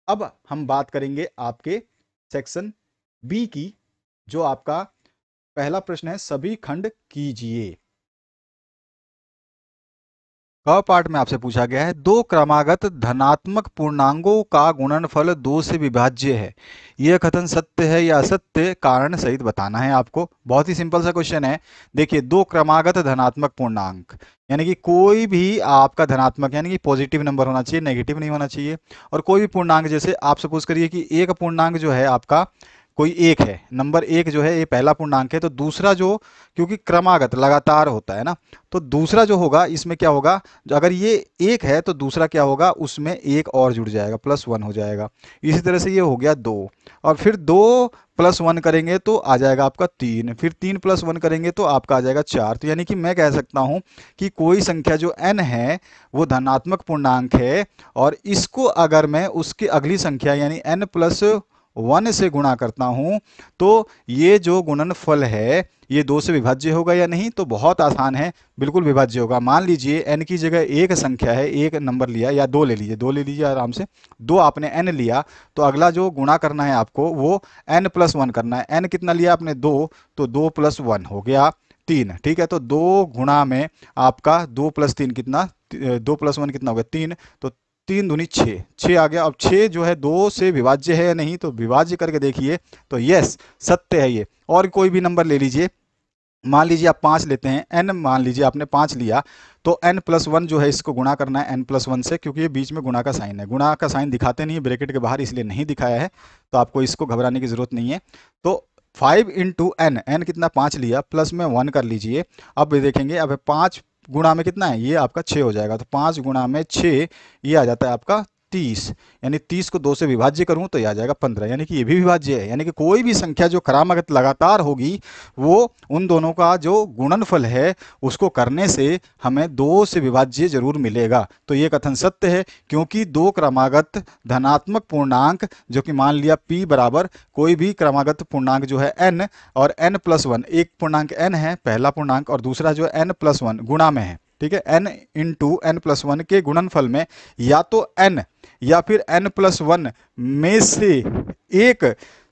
अब हम बात करेंगे आपके सेक्शन बी की, जो आपका पहला प्रश्न है, सभी खंड कीजिए। क पार्ट में आपसे पूछा गया है, दो क्रमागत धनात्मक पूर्णांकों का गुणनफल 2 से विभाज्य है, यह कथन सत्य है या असत्य, कारण सहित बताना है आपको। बहुत ही सिंपल सा क्वेश्चन है। देखिए, दो क्रमागत धनात्मक पूर्णांक यानी कि कोई भी आपका धनात्मक यानी कि पॉजिटिव नंबर होना चाहिए, नेगेटिव नहीं होना चाहिए। और कोई भी पूर्णांक, जैसे आप सपोज करिए कि एक पूर्णांक जो है आपका कोई एक है, नंबर एक जो है ये पहला पूर्णांक है, तो दूसरा जो, क्योंकि क्रमागत लगातार होता है ना, तो दूसरा जो होगा इसमें क्या होगा, अगर ये एक है तो दूसरा क्या होगा, उसमें एक और जुड़ जाएगा, +1 हो जाएगा। इसी तरह से ये हो गया 2, और फिर 2 + 1 करेंगे तो आ जाएगा आपका 3, फिर 3 + 1 करेंगे तो आपका आ जाएगा 4। तो यानी कि मैं कह सकता हूं कि कोई संख्या जो n है वो धनात्मक पूर्णांक है, और इसको अगर मैं उसकी अगली संख्या यानी n+1 से गुणा करता हूं तो ये जो गुणनफल है ये 2 से विभाज्य होगा या नहीं। तो बहुत आसान है, बिल्कुल विभाज्य होगा। मान लीजिए n की जगह एक संख्या है, एक नंबर लिया, या 2 ले लीजिए, 2 ले लीजिए आराम से, 2 आपने n लिया, तो अगला जो गुणा करना है आपको वो n+1 करना है। n कितना लिया आपने, 2, तो 2 + 1 हो गया 3। ठीक है, तो 2 गुणा में आपका 2 + 3 कितना, 2 + 1 कितना हो गया, 3, तो 3 दूनी 6, 6 आ गया। अब 6 जो है 2 से विभाज्य है या नहीं, तो विभाज्य करके देखिए, तो यस, सत्य है ये। और कोई भी नंबर ले लीजिए, मान लीजिए आप 5 लेते हैं, n मान लीजिए आपने 5 लिया, तो n+1 जो है इसको गुणा करना है n+1 से, क्योंकि ये बीच में गुणा का साइन है। गुणा का साइन दिखाते नहीं है ब्रैकेट के बाहर, इसलिए नहीं दिखाया है, तो आपको इसको घबराने की जरूरत नहीं है। तो 5 × n, n कितना 5 लिया, प्लस में 1 कर लीजिए। अब देखेंगे, अब 5 गुणा में कितना है, ये आपका 6 हो जाएगा, तो 5 गुणा में 6 ये आ जाता है आपका 30, यानी 30 को 2 से विभाज्य करूं तो ये आ जाएगा 15, यानी कि ये भी विभाज्य है। यानी कि कोई भी संख्या जो क्रमागत लगातार होगी वो उन दोनों का जो गुणनफल है उसको करने से हमें 2 से विभाज्य जरूर मिलेगा। तो ये कथन सत्य है, क्योंकि दो क्रमागत धनात्मक पूर्णांक, जो कि मान लिया p बराबर कोई भी क्रमागत पूर्णांक जो है n, और n+1, एक पूर्णांक n है पहला पूर्णांक, और दूसरा जो n+1 गुणा में है। ठीक है, n × n+1 के गुणनफल में या तो n या फिर n+1 में से एक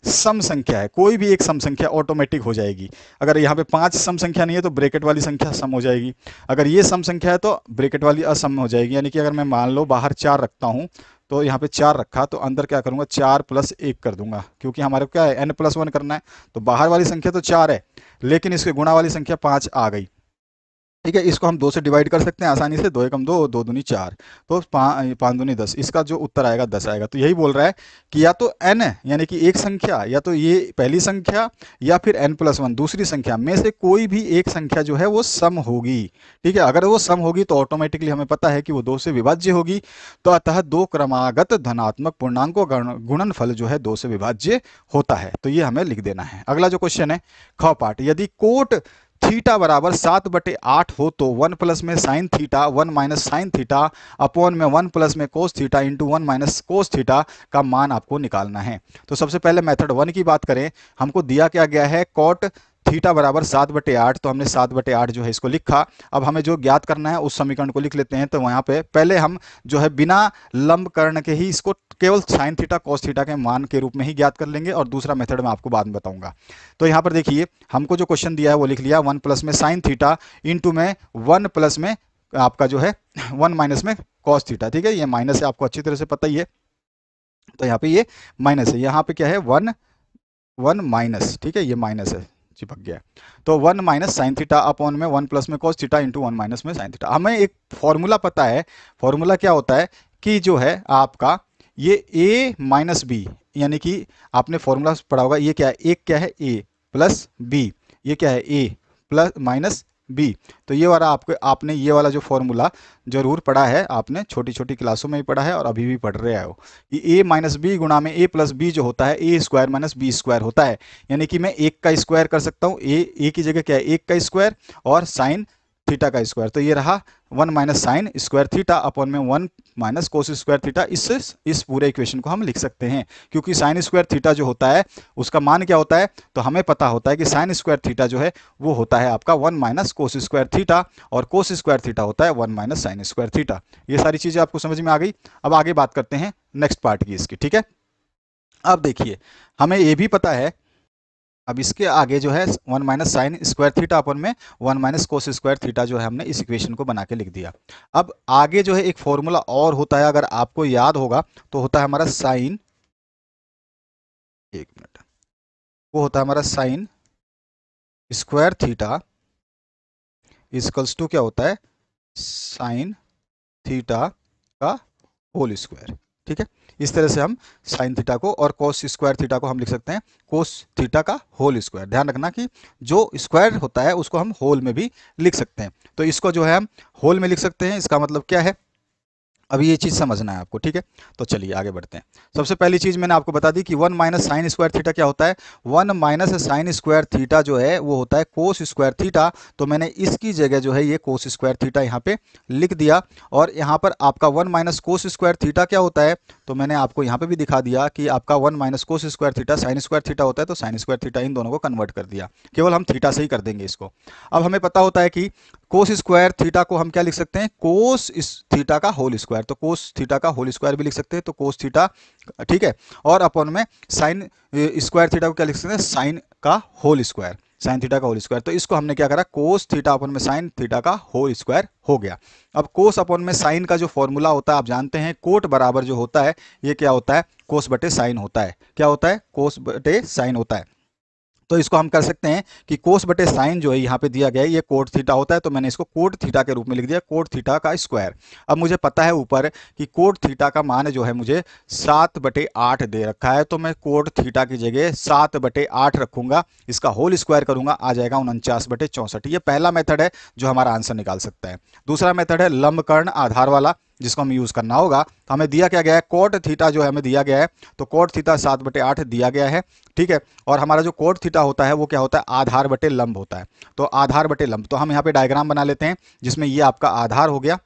सम संख्या है, कोई भी एक सम संख्या ऑटोमेटिक हो जाएगी। अगर यहाँ पे 5 सम संख्या नहीं है तो ब्रैकेट वाली संख्या सम हो जाएगी, अगर ये सम संख्या है तो ब्रैकेट वाली असम हो जाएगी। यानी कि अगर मैं मान लो बाहर 4 रखता हूँ, तो यहाँ पे 4 रखा, तो अंदर क्या करूंगा, 4 + 1 कर दूंगा, क्योंकि हमारे को क्या है, n+1 करना है। तो बाहर वाली संख्या तो 4 है, लेकिन इसके गुणा वाली संख्या 5 आ गई। ठीक है, इसको हम 2 से डिवाइड कर सकते हैं आसानी से, 2 एकम 2, 2 दूनी 4, तो 5 दूनी 10, इसका जो उत्तर आएगा 10 आएगा। तो यही बोल रहा है कि या तो n यानी कि एक संख्या, या तो ये पहली संख्या, या फिर n+1 दूसरी संख्या में से कोई भी एक संख्या जो है वो सम होगी। ठीक है, अगर वो सम होगी तो ऑटोमेटिकली हमें पता है कि वो 2 से विभाज्य होगी। तो अतः दो क्रमागत धनात्मक पूर्णांकों का गुणनफल जो है 2 से विभाज्य होता है। तो ये हमें लिख देना है। अगला जो क्वेश्चन है, ख पार्ट, यदि कोट थीटा बराबर 7/8 हो तो 1 प्लस में sine theta 1 minus sine theta upon में 1 प्लस में cos theta into 1 minus cos theta का मान आपको निकालना है। तो सबसे पहले मेथड 1 की बात करें, हमको दिया क्या गया है, कॉट थीटा बराबर 7/8, तो हमने 7/8 जो है इसको लिखा। अब हमें जो ज्ञात करना है उस समीकरण को लिख लेते हैं। तो वहां पे पहले हम जो है बिना लंब कर्ण के ही इसको केवल साइन थीटा कॉस थीटा के मान के रूप में ही ज्ञात कर लेंगे, और दूसरा मेथड मैं आपको बाद में बताऊंगा। तो यहाँ पर देखिए, हमको जो क्वेश्चन दिया है वो लिख लिया, 1 प्लस में साइन थीटा इंटू में 1 प्लस में आपका जो है 1 माइनस में कॉस थीटा। ठीक है, ये माइनस है, आपको अच्छी तरह से पता ही है। तो यहाँ पे ये माइनस है, यहाँ पे क्या है, 1 माइनस, ठीक है, ये माइनस है, चिपक गया। तो 1 माइनस साइन थीटा अपॉन में 1 प्लस में कॉस थीटा इंटू 1 माइनस में साइन थीटा। हमें एक फॉर्मूला पता है, फॉर्मूला क्या होता है कि जो है आपका ये a माइनस बी, यानी कि आपने फॉर्मूला पढ़ा होगा, ये क्या है, एक क्या है a प्लस बी, ये क्या है a प्लस माइनस बी। तो ये वाला आपने ये वाला जो फॉर्मूला जरूर पढ़ा है, आपने छोटी छोटी क्लासों में भी पढ़ा है और अभी भी पढ़ रहे हो। ये a माइनस बी गुणा में a प्लस बी जो होता है a square minus b square होता है। यानी कि मैं 1 का स्क्वायर कर सकता हूँ, a की जगह क्या है 1 का स्क्वायर, और साइन थीटा का स्क्वायर। तो ये रहा 1 minus sign square theta upon में 1 माइनस कोस स्क्वायर थीटा। इस पूरे इक्वेशन को हम लिख सकते हैं, क्योंकि साइन स्क्वायर थीटा जो होता है उसका मान क्या होता है, तो हमें पता होता है कि साइन स्क्वायर थीटा जो है वो होता है आपका 1 माइनस कोस स्क्वायर थीटा, और कोस स्क्वायर थीटा होता है 1 माइनस साइन स्क्वायर थीटा। ये सारी चीजें आपको समझ में आ गई। अब आगे बात करते हैं नेक्स्ट पार्ट की इसकी, ठीक है। अब देखिए, हमें ये भी पता है, अब इसके आगे जो है 1 माइनस साइन स्क्वायर थीटा अपन में 1 माइनस कोस स्क्वायर थीटा जो है हमने इस इक्वेशन को बना के लिख दिया। अब आगे जो है एक फॉर्मूला और होता है, अगर आपको याद होगा तो होता है हमारा साइन, एक मिनट, वो होता है हमारा sine square theta equals to क्या होता है, साइन थीटा का होल स्क्वायर। ठीक है, इस तरह से हम साइन थीटा को और कोस स्क्वायर थीटा को हम लिख सकते हैं कोस थीटा का होल स्क्वायर। ध्यान रखना कि जो स्क्वायर होता है उसको हम होल में भी लिख सकते हैं। तो इसको जो है हम होल में लिख सकते हैं, इसका मतलब क्या है, अभी ये चीज समझना है आपको, ठीक है। तो चलिए आगे बढ़ते हैं। सबसे पहली चीज मैंने आपको बता दी कि 1 माइनस साइन स्क्वायर थीटा क्या होता है। 1 माइनस साइन स्क्वायर थीटा जो है वो होता है कोस स्क्वायर थीटा। तो मैंने इसकी जगह जो है ये कोस स्क्वायर थीटा यहाँ पे लिख दिया। और यहाँ पर आपका 1 माइनस कोस स्क्वायर थीटा क्या होता है, तो मैंने आपको यहाँ पे भी दिखा दिया कि आपका 1 minus cos square theta sine square theta होता है। तो साइन स्क्वायर थीटा इन दोनों को कन्वर्ट कर दिया, केवल हम थीटा से ही कर देंगे इसको। अब हमें पता होता है कि कोस स्क्वायर थीटा को हम क्या लिख सकते हैं, कोस थीटा का होल स्क्वायर। तो कोस थीटा का होल स्क्वायर भी लिख सकते हैं, तो कोस थीटा, ठीक है। और अपॉन में साइन स्क्वायर थीटा को क्या लिख सकते हैं, साइन का होल स्क्वायर, साइन थीटा का होल स्क्वायर। तो इसको हमने क्या करा, कोस थीटा अपॉन में साइन थीटा का होल स्क्वायर हो गया। अब कोस अपॉन में साइन का जो फॉर्मूला होता है आप जानते हैं, कोट बराबर जो होता है ये क्या होता है, कोस बटे साइन होता है। क्या होता है, कोस बटे साइन होता है। तो इसको हम कर सकते हैं कि कोस बटे साइन जो है यहाँ पे दिया गया है ये कोट थीटा होता है, तो मैंने इसको कोट थीटा के रूप में लिख दिया, कोट थीटा का स्क्वायर। अब मुझे पता है ऊपर कि कोट थीटा का मान जो है मुझे 7/8 दे रखा है, तो मैं कोट थीटा की जगह 7/8 रखूंगा, इसका होल स्क्वायर करूंगा, आ जाएगा 49/64। ये पहला मेथड है जो हमारा आंसर निकाल सकता है। दूसरा मेथड है लंबकर्ण आधार वाला, जिसको हमें यूज करना होगा। तो हमें दिया क्या गया है, कोट थीटा जो है हमें दिया गया है, तो कोट थीटा 7/8 दिया गया है, ठीक है। और हमारा जो कोट थीटा होता है वो क्या होता है, आधार बटे लंब होता है। तो आधार बटे लंब, तो हम यहाँ पे डायग्राम बना लेते हैं जिसमें ये आपका आधार हो गया,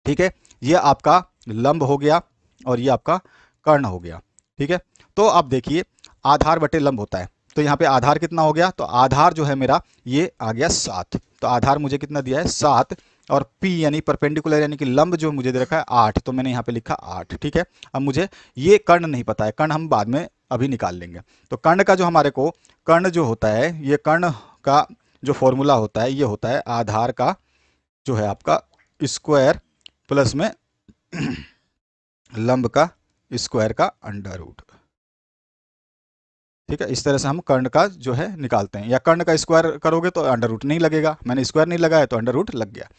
ठीक है, ये आपका लंब हो गया, और ये आपका कर्ण हो गया, ठीक है। तो अब देखिए आधार बटे लंब होता है, तो यहाँ पे आधार कितना हो गया, तो आधार जो है मेरा ये आ गया 7। तो आधार मुझे कितना दिया है, 7। और P यानी परपेंडिकुलर यानी कि लंब जो मुझे दे रखा है 8, तो मैंने यहाँ पे लिखा 8, ठीक है। अब मुझे ये कर्ण नहीं पता है, कर्ण हम बाद में अभी निकाल लेंगे। तो कर्ण का जो हमारे को, कर्ण जो होता है, ये कर्ण का जो फॉर्मूला होता है ये होता है आधार का जो है आपका स्क्वायर प्लस में लंब का स्क्वायर का अंडर रूट, ठीक है। इस तरह से हम कर्ण का जो है निकालते हैं, या कर्ण का स्क्वायर करोगे तो अंडर रूट नहीं लगेगा, मैंने स्क्वायर नहीं लगाया तो अंडर रूट लग गया।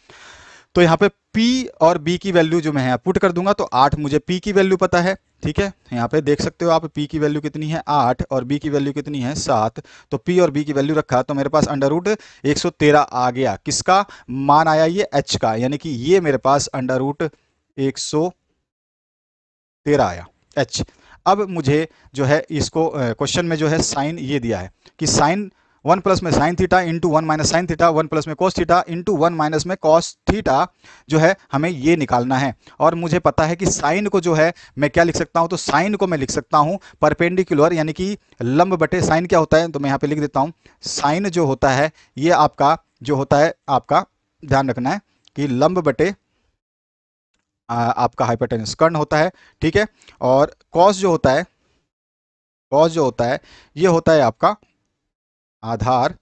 तो यहाँ पे P और B की वैल्यू जो मैं यहाँ पुट कर दूंगा, तो 8 मुझे P की वैल्यू पता है, ठीक है। यहाँ पे देख सकते हो आप P की वैल्यू कितनी है 8, और B की वैल्यू कितनी है 7। तो P और B की वैल्यू रखा, तो मेरे पास अंडर रूट 113 आ गया। किसका मान आया, ये H का, यानी कि ये मेरे पास अंडर रूट 113 आया, H। अब मुझे जो है इसको क्वेश्चन में जो है साइन ये दिया है कि साइन 1 प्लस में sine theta into 1 minus sine theta, 1 plus में कॉस थीटा इंटू 1 माइनस में कॉस थीटा जो है हमें ये निकालना है। और मुझे पता है कि साइन को जो है मैं क्या लिख सकता हूं, तो साइन को मैं लिख सकता हूं परपेंडिकुलर यानी कि लंब बटे साइन क्या होता है, तो मैं यहाँ पे लिख देता हूं साइन जो होता है ये आपका जो होता है, आपका ध्यान रखना है कि लंब बटे आपका हाइपोटेन्यूस कर्ण होता है, ठीक है। और कॉस जो होता है, कॉस जो होता है ये होता है आपका आधार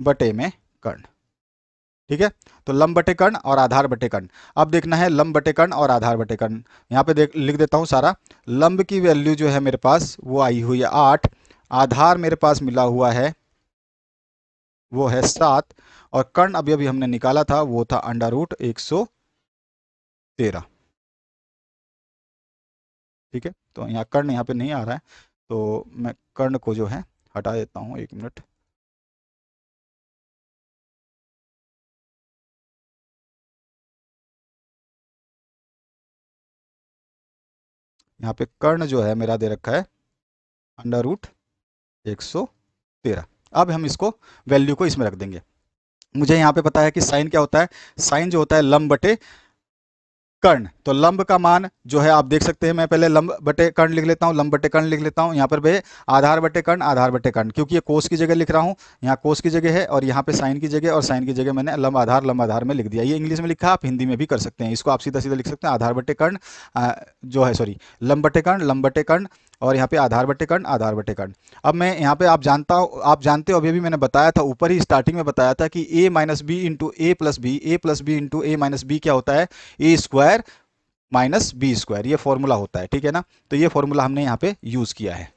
बटे में कर्ण, ठीक है। तो लंब बटे कर्ण और आधार बटे कर्ण। अब देखना है लंब बटे कर्ण और आधार बटे कर्ण। यहाँ पे देख लिख देता हूँ सारा। लंब की वैल्यू जो है मेरे पास वो आई हुई है 8, आधार मेरे पास मिला हुआ है वो है 7, और कर्ण अभी अभी हमने निकाला था वो था अंडर रूट 113, ठीक है। तो यहाँ कर्ण यहाँ पे नहीं आ रहा है, तो मैं कर्ण को जो है हटा देता हूँ, एक मिनट। यहाँ पे कर्ण जो है मेरा दे रखा है अंडर रूट 113। अब हम इसको वैल्यू को इसमें रख देंगे। मुझे यहाँ पे पता है कि साइन क्या होता है, साइन जो होता है लंब बटे कर्ण। तो लंब का मान जो है आप देख सकते हैं, मैं पहले लंब बटे कर्ण लिख लेता हूँ, लंब बटे कर्ण लिख लेता हूँ। यहाँ पर भी आधार बटे कर्ण, आधार बटे कर्ण, क्योंकि ये कोस की जगह लिख रहा हूँ, यहाँ कोस की जगह है, और यहाँ पे साइन की जगह, और साइन की जगह मैंने लंब आधार में लिख दिया। ये इंग्लिश में लिखा है, आप हिंदी में भी कर सकते हैं, इसको आप सीधा सीधा लिख सकते हैं, आधार बटे कर्ण जो है, सॉरी, लंब बटे कर्ण, लंब बटे कर्ण, और यहाँ पे आधार बटे कर्ण, आधार बटे कर्ण। अब मैं यहाँ पे आप जानते हो, अभी भी मैंने बताया था, ऊपर ही स्टार्टिंग में बताया था कि a minus b into a plus b, a plus b into a minus b क्या होता है, a square minus b square, ये फॉर्मूला होता है, ठीक है ना। तो ये फॉर्मूला हमने यहाँ पे यूज किया है।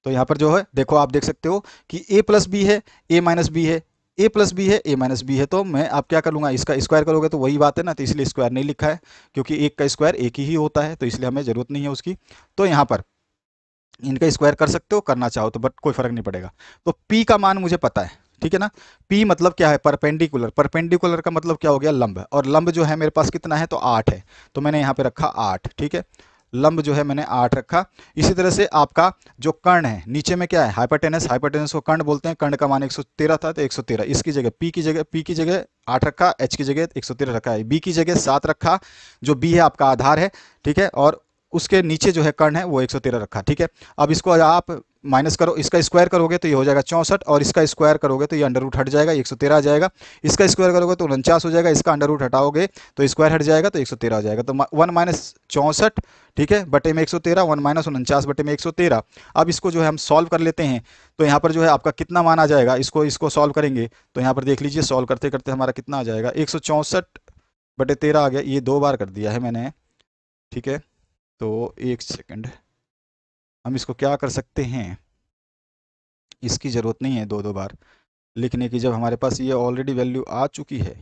तो यहाँ पर जो है देखो, आप देख सकते हो कि a प्लस बी है, a माइनस बी है, a प्लस बी है, a माइनस बी है, तो मैं आप क्या कर लूंगा, इसका स्क्वायर करोगे तो वही बात है ना, तो इसलिए स्क्वायर नहीं लिखा है, क्योंकि एक का स्क्वायर एक ही होता है, तो इसलिए हमें जरूरत नहीं है उसकी। तो यहाँ पर इनका स्क्वायर कर सकते हो, करना चाहो तो, बट कोई फर्क नहीं पड़ेगा। तो p का मान मुझे पता है, ठीक है ना। p मतलब क्या है, परपेंडिकुलर, परपेंडिकुलर का मतलब क्या हो गया, लंब, और लंब जो है मेरे पास कितना है, तो 8 है, तो मैंने यहाँ पे रखा 8, ठीक है, लंब जो है मैंने 8 रखा। इसी तरह से आपका जो कर्ण है, नीचे में क्या है, हाइपोटेनस, हाइपोटेनस को कर्ण बोलते हैं, कर्ण का मान 113 था, तो 113 इसकी जगह p की जगह 8 रखा, h की जगह 113 रखा है, b की जगह 7 रखा, जो b है आपका आधार है, ठीक है, और उसके नीचे जो है कर्ण है वो 113 रखा, ठीक है। अब इसको आप माइनस करो, इसका स्क्वायर करोगे तो ये हो जाएगा 64, और इसका स्क्वायर करोगे तो ये अंडर रूट हट जाएगा, 113 आ जाएगा, इसका स्क्वायर करोगे तो 49 हो जाएगा, इसका अंडर रूट हटाओगे तो स्क्वायर हट जाएगा, तो 113 हो जाएगा। तो 1 माइनस 64, ठीक है, बटे में 113, 1 माइनस 49 बटे में 113। अब इसको जो है हम सॉल्व कर लेते हैं, तो यहाँ पर जो है आपका कितना मान आ जाएगा, इसको इसको सॉल्व करेंगे तो यहाँ पर देख लीजिए, सॉल्व करते करते हमारा कितना आ जाएगा, 164 बटे 13 आ गया, ये 2 बार कर दिया है मैंने, ठीक है। तो एक सेकंड, हम इसको क्या कर सकते हैं, इसकी ज़रूरत नहीं है दो दो बार लिखने की, जब हमारे पास ये ऑलरेडी वैल्यू आ चुकी है।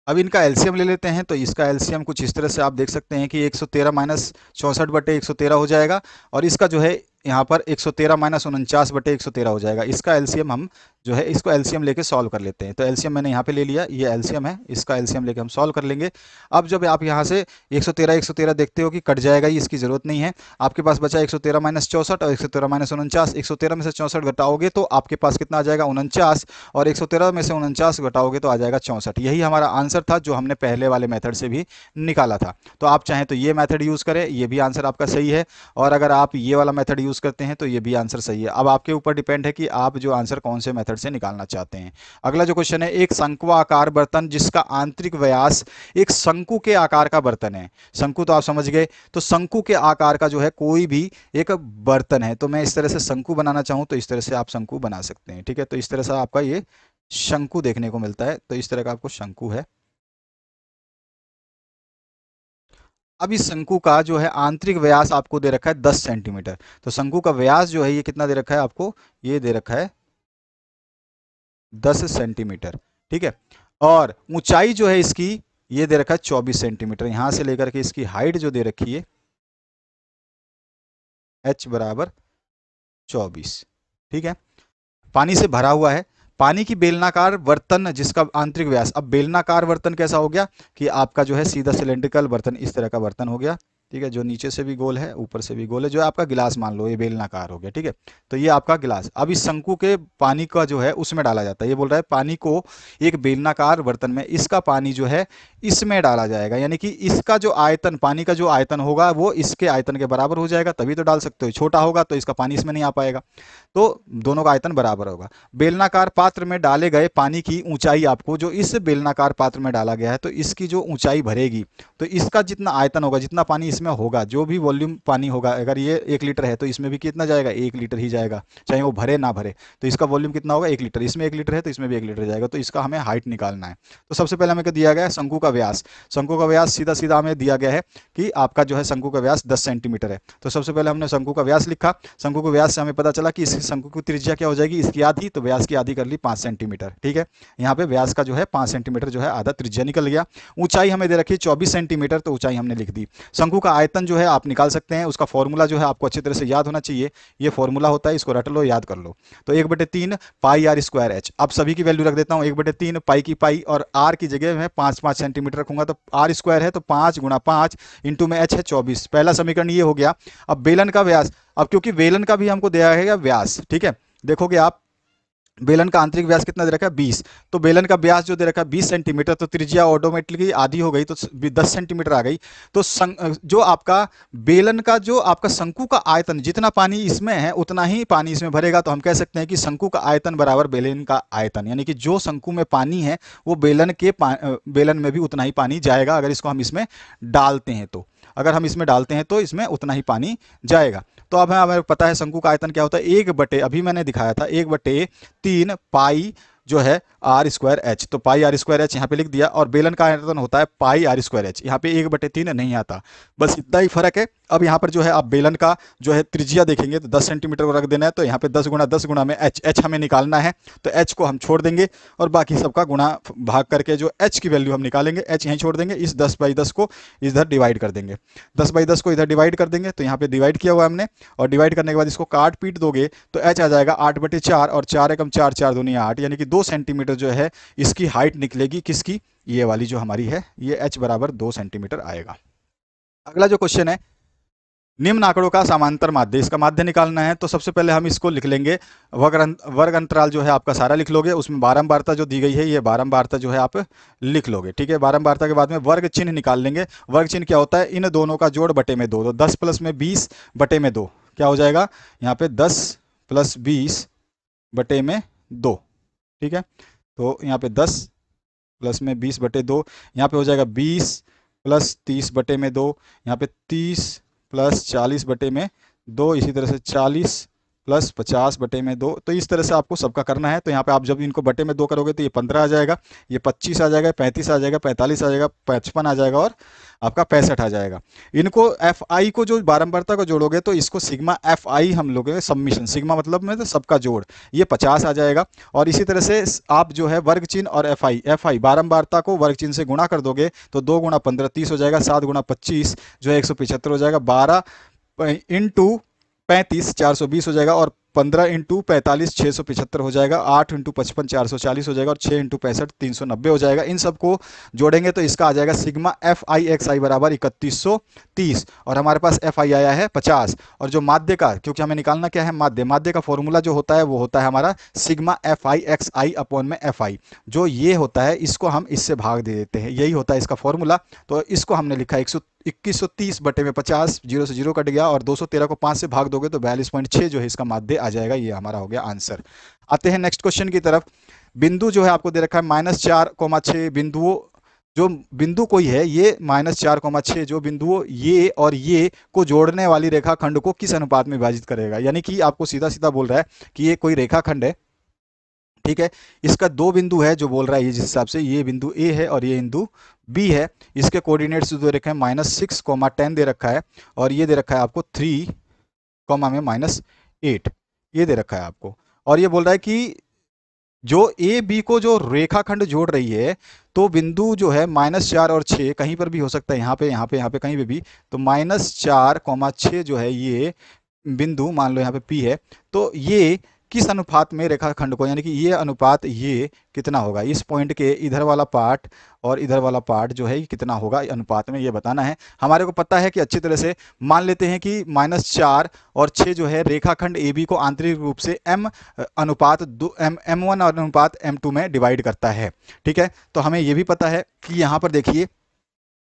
अब इनका एलसीएम ले लेते हैं, तो इसका एलसीएम कुछ इस तरह से आप देख सकते हैं कि 113 माइनस 64 बटे 113 हो जाएगा, और इसका जो है यहाँ पर 113 माइनस 49 बटे 113 हो जाएगा। इसका एलसीएम हम जो है इसको एलसीएम लेके सॉल्व कर लेते हैं। तो एलसीएम मैंने यहाँ पे ले लिया, ये एलसीएम है, इसका एलसीएम लेके हम सॉल्व कर लेंगे। अब जब आप यहाँ से 113 देखते हो कि कट जाएगा, ये इसकी ज़रूरत नहीं है, आपके पास बचा 113 माइनस 64 और 113 माइनस 49। 113 में से 64 घटाओगे तो आपके पास कितना आ जाएगा, 49, और 113 में से 49 घटाओगे तो आ जाएगा 64। यही हमारा आंसर था जो हमने पहले वाले मेथड से भी निकाला था। तो आप चाहें तो ये मेथड यूज़ करें, ये भी आंसर आपका सही है, और अगर आप ये वाला मेथड यूज़ करते हैं तो ये भी आंसर सही है। अब आपके ऊपर डिपेंड है कि आप जो आंसर कौन से मेथड से निकालना चाहते हैं। अगला जो क्वेश्चन है, एक शंक्वाकार बर्तन जिसका आंतरिक व्यास एक शंकु के आकार का बर्तन है। शंकु तो आप समझ गए, तो शंकु के आकार का जो है कोई भी एक बर्तन है, तो मैं इस तरह से शंकु बनाना चाहूँ तो इस तरह से आप शंकु बना सकते हैं, ठीक है। तो इस तरह से आपका ये शंकु देखने को मिलता है, तो इस तरह का आपको शंकु है। अब इस शंकु का जो है आंतरिक व्यास आपको दे रखा है 10 सेंटीमीटर। तो शंकु का व्यास जो है ये कितना दे रखा है आपको, ये दे रखा है 10 सेंटीमीटर, ठीक है। और ऊंचाई जो है इसकी ये दे रखा है 24 सेंटीमीटर, यहां से लेकर के इसकी हाइट जो दे रखी है h बराबर 24, ठीक है। पानी से भरा हुआ है, पानी की बेलनाकार बर्तन जिसका आंतरिक व्यास, अब बेलनाकार बर्तन कैसा हो गया कि आपका जो है सीधा सिलेंड्रिकल बर्तन, इस तरह का बर्तन हो गया, ठीक है, जो नीचे से भी गोल है ऊपर से भी गोल है, जो आपका गिलास मान लो ये बेलनाकार हो गया, ठीक है। तो ये आपका गिलास, अब इस शंकु के पानी का जो है उसमें डाला जाता है, ये बोल रहा है पानी को एक बेलनाकार बर्तन में, इसका पानी जो है इसमें डाला जाएगा, यानी कि इसका जो आयतन, पानी का जो आयतन होगा वो इसके आयतन के बराबर हो जाएगा, तभी तो डाल सकते हो। छोटा होगा तो इसका पानी इसमें नहीं आ पाएगा, तो दोनों का आयतन बराबर होगा। बेलनाकार पात्र में डाले गए पानी की ऊंचाई आपको, जो इस बेलनाकार पात्र में डाला गया है, तो इसकी जो ऊंचाई भरेगी, तो इसका जितना आयतन होगा, जितना पानी इसमें होगा, जो भी वॉल्यूम पानी होगा, अगर ये 1 लीटर है तो इसमें भी कितना जाएगा, 1 लीटर ही जाएगा, चाहे वो भरे ना भरे, तो इसका वॉल्यूम कितना होगा, 1 लीटर, इसमें 1 लीटर है तो इसमें भी 1 लीटर जाएगा। तो इसका हमें हाइट निकालना है। तो सबसे पहले हमें दिया गया है शंकु का व्यास, शंकु का व्यास सीधा सीधा हमें दिया गया है कि आपका जो है शंकु का व्यास 10 सेंटीमीटर है। तो सबसे पहले हमने शंकु का व्यास लिखा, शंकु के व्यास से हमें पता चला कि इस शंकु की त्रिज्या क्या हो जाएगी, इसकी आधी, तो व्यास की आधी कर ली 5 सेंटीमीटर, ठीक है। यहाँ पे व्यास का जो है 5 सेंटीमीटर जो है आधा त्रिज्या निकल गया। ऊंचाई हमें दे रखी 24 सेंटीमीटर, तो ऊंचाई हमने लिख दी। शंकु का आयतन जो है आप निकाल सकते हैं, उसका फॉर्मूला जो है आपको अच्छी तरह से याद होना चाहिए, ये फॉर्मूला होता है, इसको रट लो, याद कर लो। तो 1/3 पाई आर स्क्वायर एच, अब सभी की वैल्यू रख देता हूँ, 1/3 पाई की पाई, और आर की जगह मैं 5 सेंटीमीटर रखूंगा, तो आर स्क्वायर है तो 5 गुणा 5 इंटू में एच है 24। पहला समीकरण ये हो गया। अब बेलन का व्यास, अब क्योंकि बेलन का भी हमको दिया है व्यास, ठीक है, देखोगे आप बेलन का आंतरिक व्यास कितना दे रखा है 20, तो बेलन का व्यास जो दे रखा है 20 सेंटीमीटर, तो त्रिज्या ऑटोमेटिकली आधी हो गई, तो 10 सेंटीमीटर आ गई। तो जो आपका बेलन का जो आपका शंकु का आयतन, जितना पानी इसमें है उतना ही पानी इसमें भरेगा, तो हम कह सकते हैं कि शंकु का आयतन बराबर बेलन का आयतन, यानी कि जो शंकु में पानी है वो बेलन में भी उतना ही पानी जाएगा, अगर इसको हम इसमें डालते हैं तो, अगर हम इसमें डालते हैं तो इसमें उतना ही पानी जाएगा। तो अब हमें पता है शंकु का आयतन क्या होता है, 1/, अभी मैंने दिखाया था 1/3 पाई जो है आर स्क्वायर एच, तो पाई आर स्क्वायर एच यहाँ पे लिख दिया, और बेलन का आयतन होता है पाई आर स्क्वायर एच, यहाँ पे 1/3 नहीं आता, बस इतना ही फर्क है। अब यहाँ पर जो है आप बेलन का जो है त्रिज्या देखेंगे तो 10 सेंटीमीटर को रख देना है, तो यहाँ पे 10 गुणा 10 गुणा में एच हमें निकालना है, तो एच को हम छोड़ देंगे और बाकी सबका गुणा भाग करके जो एच की वैल्यू हम निकालेंगे, एच यहीं छोड़ देंगे, इस 10/10 को इधर डिवाइड कर देंगे, 10/10 को इधर डिवाइड कर देंगे, तो यहाँ पे डिवाइड किया हुआ हमने, और डिवाइड करने के बाद इसको काट पीट दोगे तो एच आ जाएगा 8/4, और 4 एकम 4, 4 दूनी 8, यानी कि 2 सेंटीमीटर जो है इसकी हाइट निकलेगी, किसकी, ये वाली जो हमारी है, ये एच बराबर 2 सेंटीमीटर आएगा। अगला जो क्वेश्चन है, निम्न आंकड़ों का समांतर माध्य, इसका माध्य निकालना है, तो सबसे पहले हम इसको लिख लेंगे, वर्ग अंतराल जो है आपका सारा लिख लोगे, उसमें बारंबारता जो दी गई है ये बारंबारता जो है आप लिख लोगे, ठीक है। बारंबारता के बाद में वर्ग चिन्ह निकाल लेंगे, वर्ग चिन्ह क्या होता है, इन दोनों का जोड़ बटे में 2, तो 10 + 20 बटे में 2 क्या हो जाएगा, यहाँ पे 10 + 20 बटे में 2, ठीक है। तो यहाँ पे 10 + 20 बटे 2, यहाँ पे हो जाएगा 20 + 30 बटे में 2, यहाँ पे 30 + 40 बटे में 2, इसी तरह से 40 + 50 बटे में 2, तो इस तरह से आपको सबका करना है। तो यहाँ पे आप जब इनको बटे में 2 करोगे तो ये 15 आ जाएगा, ये 25 आ जाएगा, 35 आ जाएगा, 45 आ जाएगा, 55 आ जाएगा, और आपका 65 आ जाएगा। इनको एफ आई को जो बारंबारता को जोड़ोगे तो इसको सिग्मा एफ आई हम लोग सम्मिशन, सिग्मा मतलब में तो सबका जोड़, ये 50 आ जाएगा। और इसी तरह से आप जो है वर्ग चिन्ह और एफ आई बारंबारता को वर्ग चिन्ह से गुणा कर दोगे तो 2 × 15 30 हो जाएगा, 7 × 25 जो है 175 हो जाएगा, 12 × 35 420 हो जाएगा, और 15 × 45 675 हो जाएगा, 8 × 55 440 हो जाएगा, और 6 × 65 390 हो जाएगा। इन सबको जोड़ेंगे तो इसका आ जाएगा सिग्मा एफ आई एक्स आई बराबर 3130, और हमारे पास एफ आई आया है 50। और जो माध्य का, क्योंकि हमें निकालना क्या है, माध्य का फॉर्मूला जो होता है वो होता है हमारा sigma F I x I upon में एफ आई, जो ये होता है इसको हम इससे भाग दे देते हैं, यही होता है इसका फॉर्मूला। तो इसको हमने लिखा 2130 बटे में 50, 0 से 0 कट गया, और 213 को 5 से भाग दोगे तो 42.6 जो है इसका माध्य आ जाएगा। ये हमारा हो गया आंसर। आते हैं नेक्स्ट क्वेश्चन की तरफ। बिंदु जो है आपको दे रखा है -4,6 बिंदुओं, जो बिंदु कोई है ये -4,6 जो बिंदुओं ये और ये को जोड़ने वाली रेखाखंड को किस अनुपात में विभाजित करेगा, यानी कि आपको सीधा सीधा बोल रहा है कि ये कोई रेखाखंड है, ठीक है, इसका 2 बिंदु है जो बोल रहा है ये, जिस हिसाब से ये बिंदु ए है और ये बिंदु बी है, इसके कोऑर्डिनेट्स दे रखे हैं -6, 10 दे रखा है, और ये दे रखा है आपको 3, में -8 ये दे रखा है आपको। और ये बोल रहा है कि जो ए बी को जो रेखाखंड जोड़ रही है, तो बिंदु जो है -4 और 6 कहीं पर भी हो सकता है, यहाँ पे यहाँ पे यहाँ पे कहीं पे भी, तो -4,6 जो है ये बिंदु, मान लो यहाँ पे पी है, तो ये किस अनुपात में रेखाखंड को, यानी कि ये अनुपात ये कितना होगा, इस पॉइंट के इधर वाला पार्ट और इधर वाला पार्ट जो है ये कितना होगा अनुपात में, ये बताना है। हमारे को पता है कि अच्छी तरह से मान लेते हैं कि -4 और 6 जो है रेखाखंड ए बी को आंतरिक रूप से M1 में डिवाइड करता है, ठीक है। तो हमें ये भी पता है कि यहाँ पर देखिए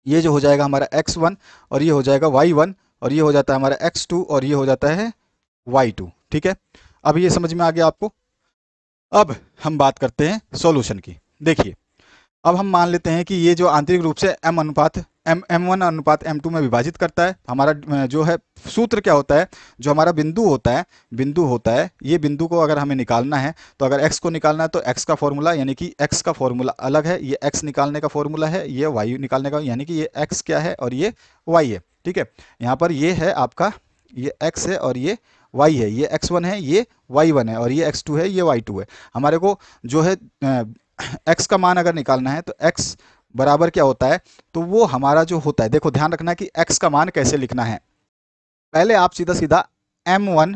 ये जो हो जाएगा हमारा x1 और ये हो जाएगा y1, और ये हो जाता है हमारा x2 और ये हो जाता है y2, ठीक है। अब ये समझ में आ गया आपको। अब हम बात करते हैं सॉल्यूशन की। देखिए अब हम मान लेते हैं कि ये जो आंतरिक रूप से M1 में विभाजित करता है, हमारा जो है सूत्र क्या होता है, जो हमारा बिंदु होता है, ये बिंदु को अगर हमें निकालना है तो अगर x को निकालना है तो x का फॉर्मूला, यानी कि x का फॉर्मूला अलग है, ये x निकालने का फॉर्मूला है, ये y निकालने का, यानी कि ये x क्या है और ये y है, ठीक है। यहाँ पर ये है आपका, ये x है और ये y है, ये x1 है, ये y1 है, और ये x2 है, ये y2 है। हमारे को जो है x का मान अगर निकालना है तो x बराबर क्या होता है, तो वो हमारा जो होता है, देखो ध्यान रखना कि x का मान कैसे लिखना है। पहले आप सीधा सीधा m1,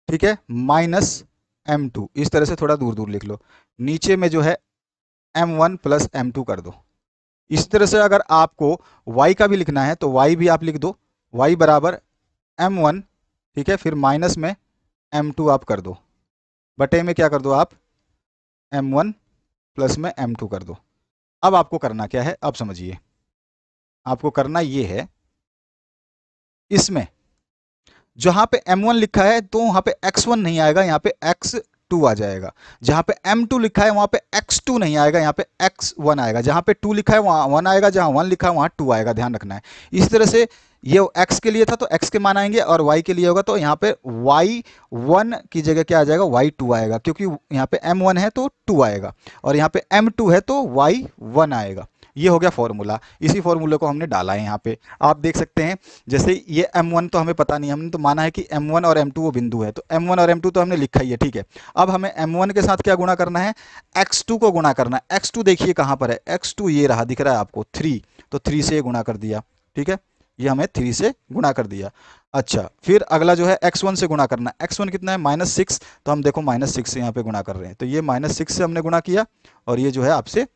ठीक है, -m2 इस तरह से थोड़ा दूर दूर लिख लो, नीचे में जो है m1 + m2 कर दो। इस तरह से अगर आपको y का भी लिखना है तो y भी आप लिख दो, y बराबर m1, ठीक है, फिर माइनस में m2 आप कर दो, बटे में क्या कर दो आप, m1 प्लस में m2 कर दो। अब आपको करना क्या है, अब समझिए, आपको करना ये है, इसमें जहां पे m1 लिखा है तो वहां पे x1 नहीं आएगा, यहाँ पे x2 आ जाएगा। जहां पे m2 लिखा है वहां पे x2 नहीं आएगा, यहाँ पे x1 आएगा। जहां पे 2 लिखा है वहां 1 आएगा, जहां 1 लिखा है वहां 2 आएगा, ध्यान रखना है। इस तरह से ये x के लिए था तो x के मान आएंगे, और y के लिए होगा तो यहाँ पे y1 की जगह क्या आ जाएगा, y2 आएगा, क्योंकि यहाँ पे m1 है तो 2 आएगा, और यहाँ पे m2 है तो y1 आएगा। ये हो गया फॉर्मूला। इसी फॉर्मूले को हमने डाला है यहाँ पे, आप देख सकते हैं। जैसे ये m1 तो हमें पता नहीं, हमने तो माना है कि m1 और m2 वो बिंदु है, तो m1 और m2 तो हमने लिखा ही है, ठीक है। अब हमें m1 के साथ क्या गुणा करना है, x2 को गुणा करना है। x2 देखिए कहाँ पर है, x2 ये रहा, दिख रहा है आपको 3, तो 3 से गुणा कर दिया, ठीक है, ये हमें 3 से गुणा कर दिया। अच्छा, फिर अगला जो है x1 से गुणा करना है। x1 कितना है, -6, तो हम देखो -6 से यहाँ पे गुणा कर रहे हैं, तो ये -6 से हमने गुणा किया, और ये जो है आपसे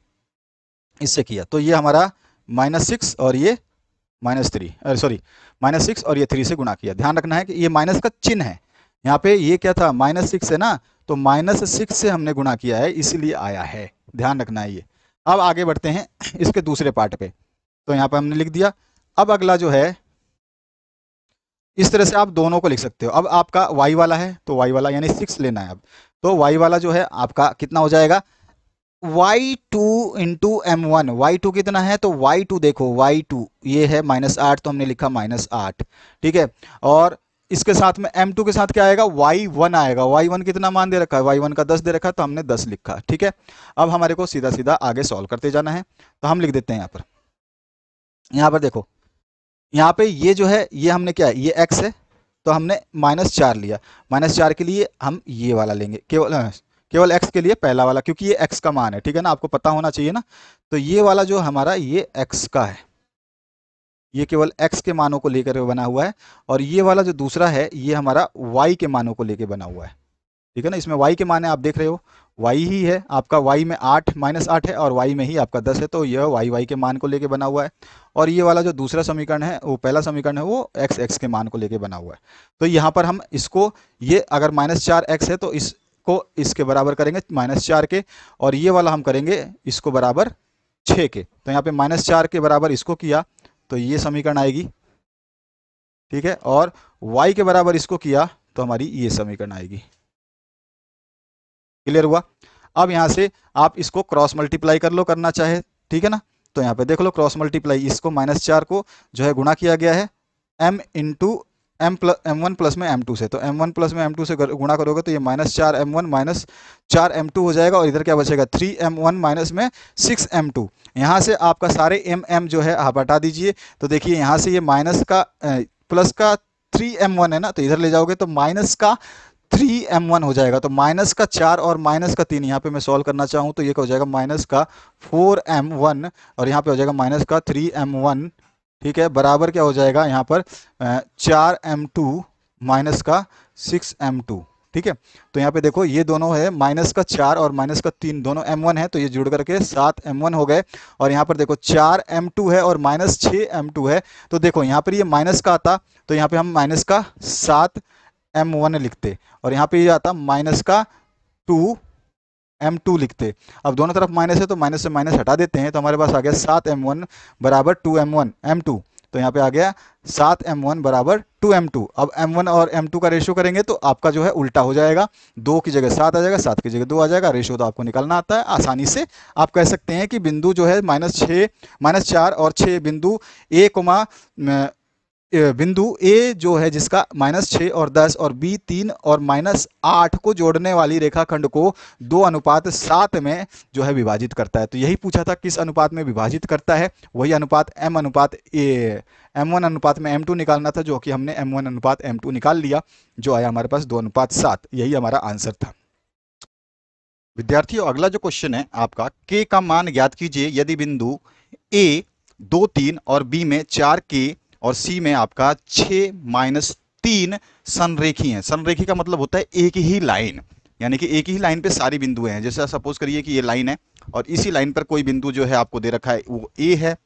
इससे किया, तो ये हमारा -6 और ये -3, सॉरी -6 और ये 3 से गुणा किया। ध्यान रखना है कि ये माइनस का चिन्ह है, यहाँ पे ये क्या था, -6 है ना, तो -6 से हमने गुणा किया है, इसीलिए आया है, ध्यान रखना है ये। अब आगे बढ़ते हैं इसके दूसरे पार्ट पे, तो यहाँ पे हमने लिख दिया। अब अगला जो है, इस तरह से आप दोनों को लिख सकते हो। अब आपका y वाला है तो y वाला यानी 6 लेना है। अब तो y वाला जो है आपका कितना हो जाएगा, y2 इंटू m1। y2 कितना है, तो y2 देखो, y2 ये है -8, तो हमने लिखा -8, ठीक है। और इसके साथ में m2 के साथ क्या आएगा, y1 आएगा। y1 कितना मान दे रखा है, y1 का 10 दे रखा है, तो हमने 10 लिखा, ठीक है। अब हमारे को सीधा सीधा आगे सॉल्व करते जाना है, तो हम लिख देते हैं यहाँ पर देखो, यहाँ पे ये जो है, ये हमने क्या है, ये x है, तो हमने -4 लिया। -4 के लिए हम ये वाला लेंगे, केवल x के लिए पहला वाला, क्योंकि ये x का मान है, ठीक है ना, आपको पता होना चाहिए ना। तो ये वाला जो हमारा, ये x का है, ये केवल x के मानों को लेकर बना हुआ है। और ये वाला जो दूसरा है, ये हमारा y के मानों को लेकर बना हुआ है, ठीक है ना। इसमें y के मान है, आप देख रहे हो, y ही है आपका, y में 8 -8 है, और y में ही आपका 10 है, तो यह y के मान को लेके बना हुआ है। और ये वाला जो दूसरा समीकरण है, वो पहला समीकरण है, वो x के मान को लेके बना हुआ है। तो यहाँ पर हम इसको, ये अगर -4x है तो इसको इसके बराबर करेंगे -4 के, और ये वाला हम करेंगे इसको बराबर 6 के। तो यहाँ पे -4 के बराबर इसको किया तो ये समीकरण आएगी, ठीक है, और y के बराबर इसको किया तो हमारी ये समीकरण आएगी। क्लियर हुआ। अब यहाँ से आप इसको क्रॉस मल्टीप्लाई कर लो, करना चाहे, ठीक है ना। तो यहाँ पे देख लो, क्रॉस मल्टीप्लाई, इसको -4 को जो है गुणा किया गया है m इंटू m1 प्लस में m2 से, तो m1 प्लस में m2 से गुणा करोगे तो ये -4m1 -4m2 हो जाएगा, और इधर क्या बचेगा, 3m1 माइनस में 6m2। यहाँ से आपका सारे m जो है आप हटा दीजिए, तो देखिए यहाँ से ये माइनस का प्लस का 3m1 है ना, तो इधर ले जाओगे तो माइनस का 3m1 हो जाएगा। तो माइनस का 4 और माइनस का 3, यहाँ पे मैं सॉल्व करना चाहूँ तो ये क्या हो जाएगा, माइनस का 4m1, और यहाँ पे हो जाएगा माइनस का 3m1, ठीक है, बराबर क्या हो जाएगा यहाँ पर 4m2 माइनस का 6m2, ठीक है। तो यहाँ पे देखो, ये दोनों है, माइनस का 4 और माइनस का 3 दोनों m1 है, तो ये जुड़ करके 7m1 हो गए। और यहाँ पर देखो 4m2 है और -6m2 है, तो देखो यहाँ पर ये माइनस का आता, तो यहाँ पे हम माइनस का 7m1 लिखते, और यहाँ पे ये आता माइनस का 2m2 लिखते। अब दोनों तरफ माइनस है तो माइनस से माइनस हटा देते हैं, तो हमारे पास आ गया 7m1 बराबर 2m1 m2, तो यहाँ पे आ गया 7m1 बराबर 2m2। अब m1 और m2 का रेशियो करेंगे तो आपका जो है उल्टा हो जाएगा, 2 की जगह 7 आ जाएगा, 7 की जगह 2 आ जाएगा। रेशियो तो आपको निकालना आता है आसानी से। आप कह सकते हैं कि बिंदु जो है -4 और 6 बिंदु बिंदु ए जो है, जिसका -6 और 10 और बी 3 और -8 को जोड़ने वाली रेखाखंड को 2:7 में जो है विभाजित करता है। तो यही पूछा था किस अनुपात में विभाजित करता है, वही अनुपात m1 अनुपात में m2 निकालना था, जो कि हमने m1 अनुपात m2 निकाल लिया, जो आया हमारे पास 2:7। यही हमारा आंसर था। विद्यार्थियों, अगला जो क्वेश्चन है आपका, k का मान ज्ञात कीजिए यदि बिंदु a 2 3 और b में 4k और सी में आपका 6-3 संरेखी हैं। संरेखी का मतलब होता है एक ही लाइन, यानी कि एक ही लाइन पे सारी बिंदुएं हैं। जैसे सपोज करिए कि ये लाइन है और इसी लाइन पर कोई बिंदु जो है आपको दे रखा है वो ए है,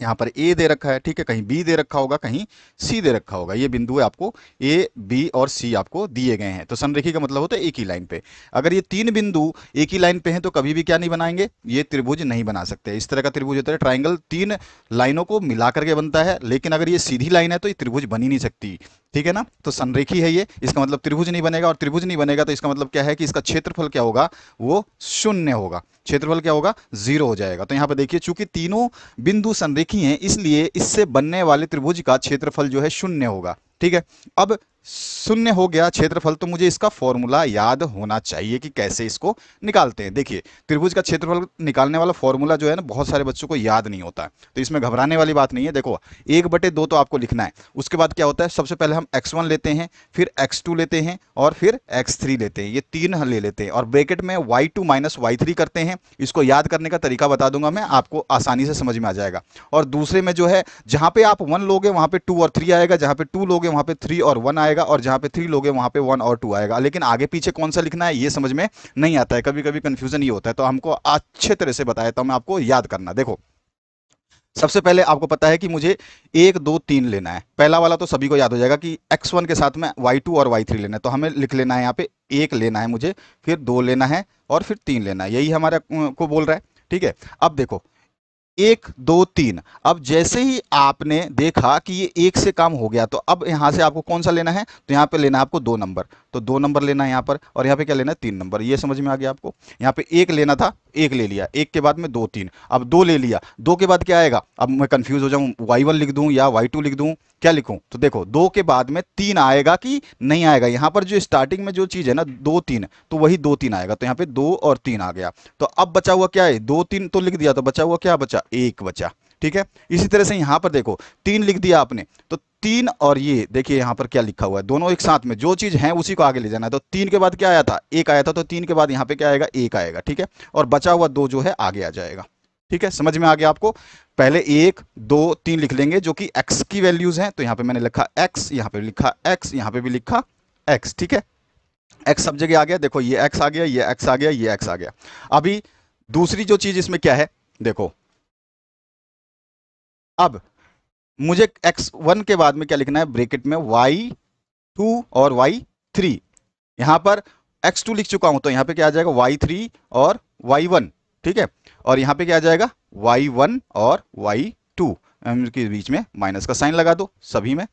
यहाँ पर ए दे रखा है, ठीक है, कहीं बी दे रखा होगा, कहीं सी दे रखा होगा। ये बिंदु है आपको ए बी और सी आपको दिए गए हैं। तो संरेखी का मतलब होता है एक ही लाइन पे। अगर ये तीन बिंदु एक ही लाइन पे हैं तो कभी भी क्या नहीं बनाएंगे, ये त्रिभुज नहीं बना सकते। इस तरह का त्रिभुज होता है ट्राइंगल, तीन लाइनों को मिला करके बनता है, लेकिन अगर ये सीधी लाइन है तो ये त्रिभुज बन ही नहीं सकती, ठीक है ना। तो संरेखी है ये, इसका मतलब त्रिभुज नहीं बनेगा, और त्रिभुज नहीं बनेगा तो इसका मतलब क्या है कि इसका क्षेत्रफल क्या होगा, वो शून्य होगा। क्षेत्रफल क्या होगा, 0 हो जाएगा। तो यहाँ पर देखिए, चूंकि तीनों बिंदु संरेखी हैं, इसलिए इससे बनने वाले त्रिभुज का क्षेत्रफल जो है शून्य होगा, ठीक है। अब शून्य हो गया क्षेत्रफल, तो मुझे इसका फॉर्मूला याद होना चाहिए कि कैसे इसको निकालते हैं। देखिए, त्रिभुज का क्षेत्रफल निकालने वाला फॉर्मूला जो है ना, बहुत सारे बच्चों को याद नहीं होता है, तो इसमें घबराने वाली बात नहीं है। देखो, 1/2 तो आपको लिखना है। उसके बाद क्या होता है, सबसे पहले हम x1 लेते हैं, फिर x2 लेते हैं, और फिर x3 लेते हैं। ये तीन ले लेते हैं और ब्रैकेट में y2 माइनस y3 करते हैं। इसको याद करने का तरीका बता दूंगा मैं, आपको आसानी से समझ में आ जाएगा। और दूसरे में जो है, जहां पे आप 1 लोगे वहां पे 2 और 3 आएगा, जहां पे 2 लोगे वहां पे 3 और 1 आएगा, और जहां पे 3 लोगे वहां पे 1 और 2 आएगा। लेकिन आगे पीछे कौन सा लिखना है ये समझ में नहीं आता है, कभी कभी कंफ्यूजन ये होता है। तो हमको अच्छे तरह से बताया था मैं आपको, याद करना। देखो, सबसे पहले आपको पता है कि मुझे 1 2 3 लेना है। पहला वाला तो सभी को याद हो जाएगा कि x1 के साथ में y2 और y3 लेना है, तो हमें लिख लेना है यहाँ पे 1 लेना है मुझे, फिर 2 लेना है, और फिर 3 लेना है। यही हमारा को बोल रहा है, ठीक है। अब देखो, 1 2 3, अब जैसे ही आपने देखा कि ये 1 से काम हो गया, तो अब यहां से आपको कौन सा लेना है, तो यहां पे लेना है आपको 2 नंबर। तो 2 नंबर लेना है यहां पर, और यहां पे क्या लेना है, 3 नंबर। ये समझ में आ गया आपको। यहां पे 1 लेना था, 1 ले लिया, 1 के बाद में 2 3, अब 2 ले लिया, 2 के बाद क्या आएगा, अब मैं कंफ्यूज हो जाऊं, y1 लिख दूं या y2 लिख दूं, क्या लिखूं। तो देखो, 2 के बाद में 3 आएगा कि नहीं आएगा। यहां पर जो स्टार्टिंग में जो चीज है ना 2 3, तो वही 2 3 आएगा। तो यहां पे 2 और 3 आ गया। तो अब बचा हुआ क्या है, 2 3 तो लिख दिया, तो बचा हुआ क्या बचा, 1 बचा, ठीक है। इसी तरह से यहां पर देखो, 3 लिख दिया आपने, तो 3 और ये देखिए यहां पर क्या लिखा हुआ है, दोनों एक साथ में जो चीज है उसी को आगे ले जाना है। तो 3 के बाद क्या आया था, 1 आया था, तो 3 के बाद यहां पे क्या आएगा, 1 आएगा, ठीक है। और बचा हुआ 2 जो है आगे आ जाएगा, ठीक है। समझ में आ गया आपको। पहले 1 2 3 लिख लेंगे जो कि x की वैल्यूज हैं। तो यहां पे मैंने लिखा x, यहां पे लिखा x, यहां पे भी लिखा x, ठीक है। x सब जगह आ गया। देखो, ये x आ गया, ये x आ गया, ये x आ गया। अभी दूसरी जो चीज इसमें क्या है, देखो, अब मुझे x1 के बाद में क्या लिखना है, ब्रैकेट में y2 और y3। यहां पर x2 लिख चुका हूं, तो यहां पे क्या आ जाएगा, y3 और y1, ठीक है। और यहां पे क्या आ जाएगा, y1 और y2। के बीच में माइनस का साइन लगा दो, सभी में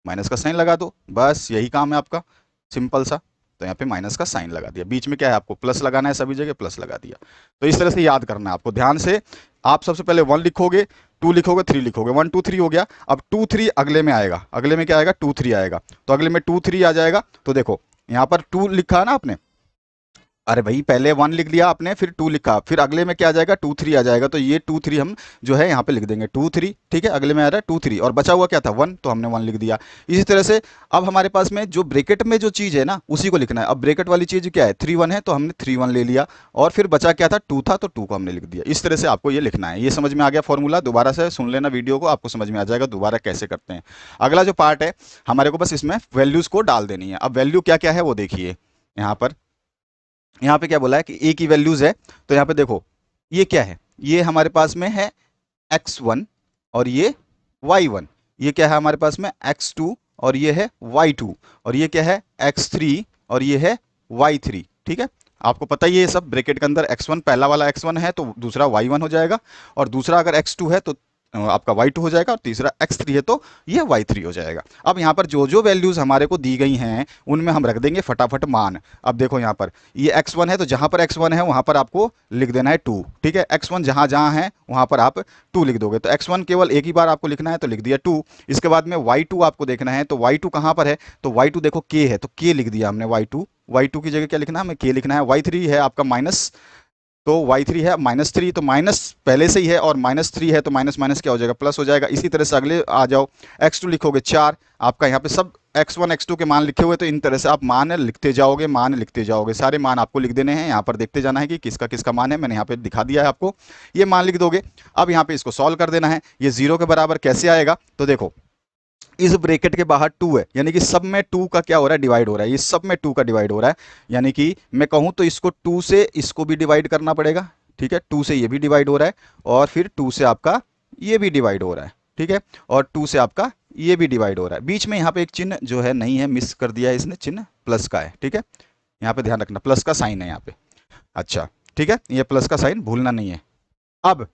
माइनस का साइन लगा दो, बस यही काम है आपका, सिंपल सा। तो यहाँ पे माइनस का साइन लगा दिया, बीच में क्या है, आपको प्लस लगाना है, सभी जगह प्लस लगा दिया। तो इस तरह से याद करना है आपको ध्यान से। आप सबसे पहले 1 लिखोगे, 2 लिखोगे, 3 लिखोगे, 1 2 3 हो गया। अब 2 3 अगले में आएगा, अगले में क्या आएगा, 2 3 आएगा। तो अगले में 2 3 आ जाएगा। तो देखो, यहाँ पर 2 लिखा है ना आपने, अरे भाई पहले 1 लिख लिया आपने, फिर 2 लिखा, फिर अगले में क्या आ जाएगा, 2 3 आ जाएगा। तो ये 2 3 हम जो है यहाँ पे लिख देंगे 2 3, ठीक है। अगले में आ रहा है 2 3, और बचा हुआ क्या था, 1, तो हमने 1 लिख दिया। इसी तरह से अब हमारे पास में जो ब्रैकेट में जो चीज़ है ना उसी को लिखना है। अब ब्रैकेट वाली चीज़ क्या है, 3 1 है, तो हमने 3 1 ले लिया, और फिर बचा क्या था, 2 था, तो 2 को हमने लिख दिया। इस तरह से आपको ये लिखना है। ये समझ में आ गया फॉर्मूला, दोबारा से सुन लेना वीडियो को, आपको समझ में आ जाएगा दोबारा कैसे करते हैं। अगला जो पार्ट है हमारे को, बस इसमें वैल्यूज को डाल देनी है। अब वैल्यू क्या क्या है वो देखिए, यहाँ पे क्या बोला है कि ए की वैल्यूज है। तो यहाँ पे देखो, ये क्या है, ये हमारे पास में है x1 और ये y1। ये क्या है हमारे पास में, x2 और ये है y2। और ये क्या है, x3 और ये है y3, ठीक है। आपको पता ही है ये सब, ब्रैकेट के अंदर x1 पहला वाला x1 है तो दूसरा y1 हो जाएगा, और दूसरा अगर x2 है तो आपका y2 हो जाएगा, और तीसरा x3 है तो ये y3 हो जाएगा। अब यहाँ पर जो जो वैल्यूज हमारे को दी गई हैं उनमें हम रख देंगे फटाफट मान। अब देखो यहाँ पर ये x1 है, तो जहाँ पर x1 है वहाँ पर आपको लिख देना है 2, ठीक है। x1 जहाँ जहाँ है वहाँ पर आप 2 लिख दोगे। तो x1 केवल एक ही बार आपको लिखना है, तो लिख दिया 2। इसके बाद में y2 आपको देखना है, तो y2 कहाँ पर है, तो y2 देखो k है, तो k लिख दिया हमने y2 की जगह क्या लिखना है, हमें k लिखना है। y3 है आपका माइनस, तो y3 है -3, तो माइनस पहले से ही है, और -3 है तो माइनस माइनस क्या हो जाएगा, प्लस हो जाएगा। इसी तरह से अगले आ जाओ, x2 लिखोगे 4, आपका यहाँ पे सब x1 x2 के मान लिखे हुए, तो इन तरह से आप मान लिखते जाओगे, मान लिखते जाओगे, सारे मान आपको लिख देने हैं। यहाँ पर देखते जाना है कि किसका किसका मान है, मैंने यहाँ पे दिखा दिया है आपको, ये मान लिख दोगे। अब यहाँ पे इसको सॉल्व कर देना है। ये 0 के बराबर कैसे आएगा, तो देखो इस ब्रैकेट के बाहर 2 है, यानी कि सब में 2 का क्या हो रहा है, डिवाइड हो रहा है। ये सब में 2 का डिवाइड हो रहा है, यानी कि मैं कहूं तो इसको 2 से इसको भी डिवाइड करना पड़ेगा, ठीक है। 2 से ये भी डिवाइड हो रहा है, और फिर 2 से आपका ये भी डिवाइड हो रहा है, ठीक है, और 2 से आपका ये भी डिवाइड हो रहा है। बीच में यहाँ पे एक चिन्ह जो है नहीं है, मिस कर दिया है इसने, चिन्ह प्लस का है, ठीक है, यहाँ पे ध्यान रखना, प्लस का साइन है यहाँ पे। अच्छा, ठीक है, ये प्लस का साइन भूलना नहीं है। अब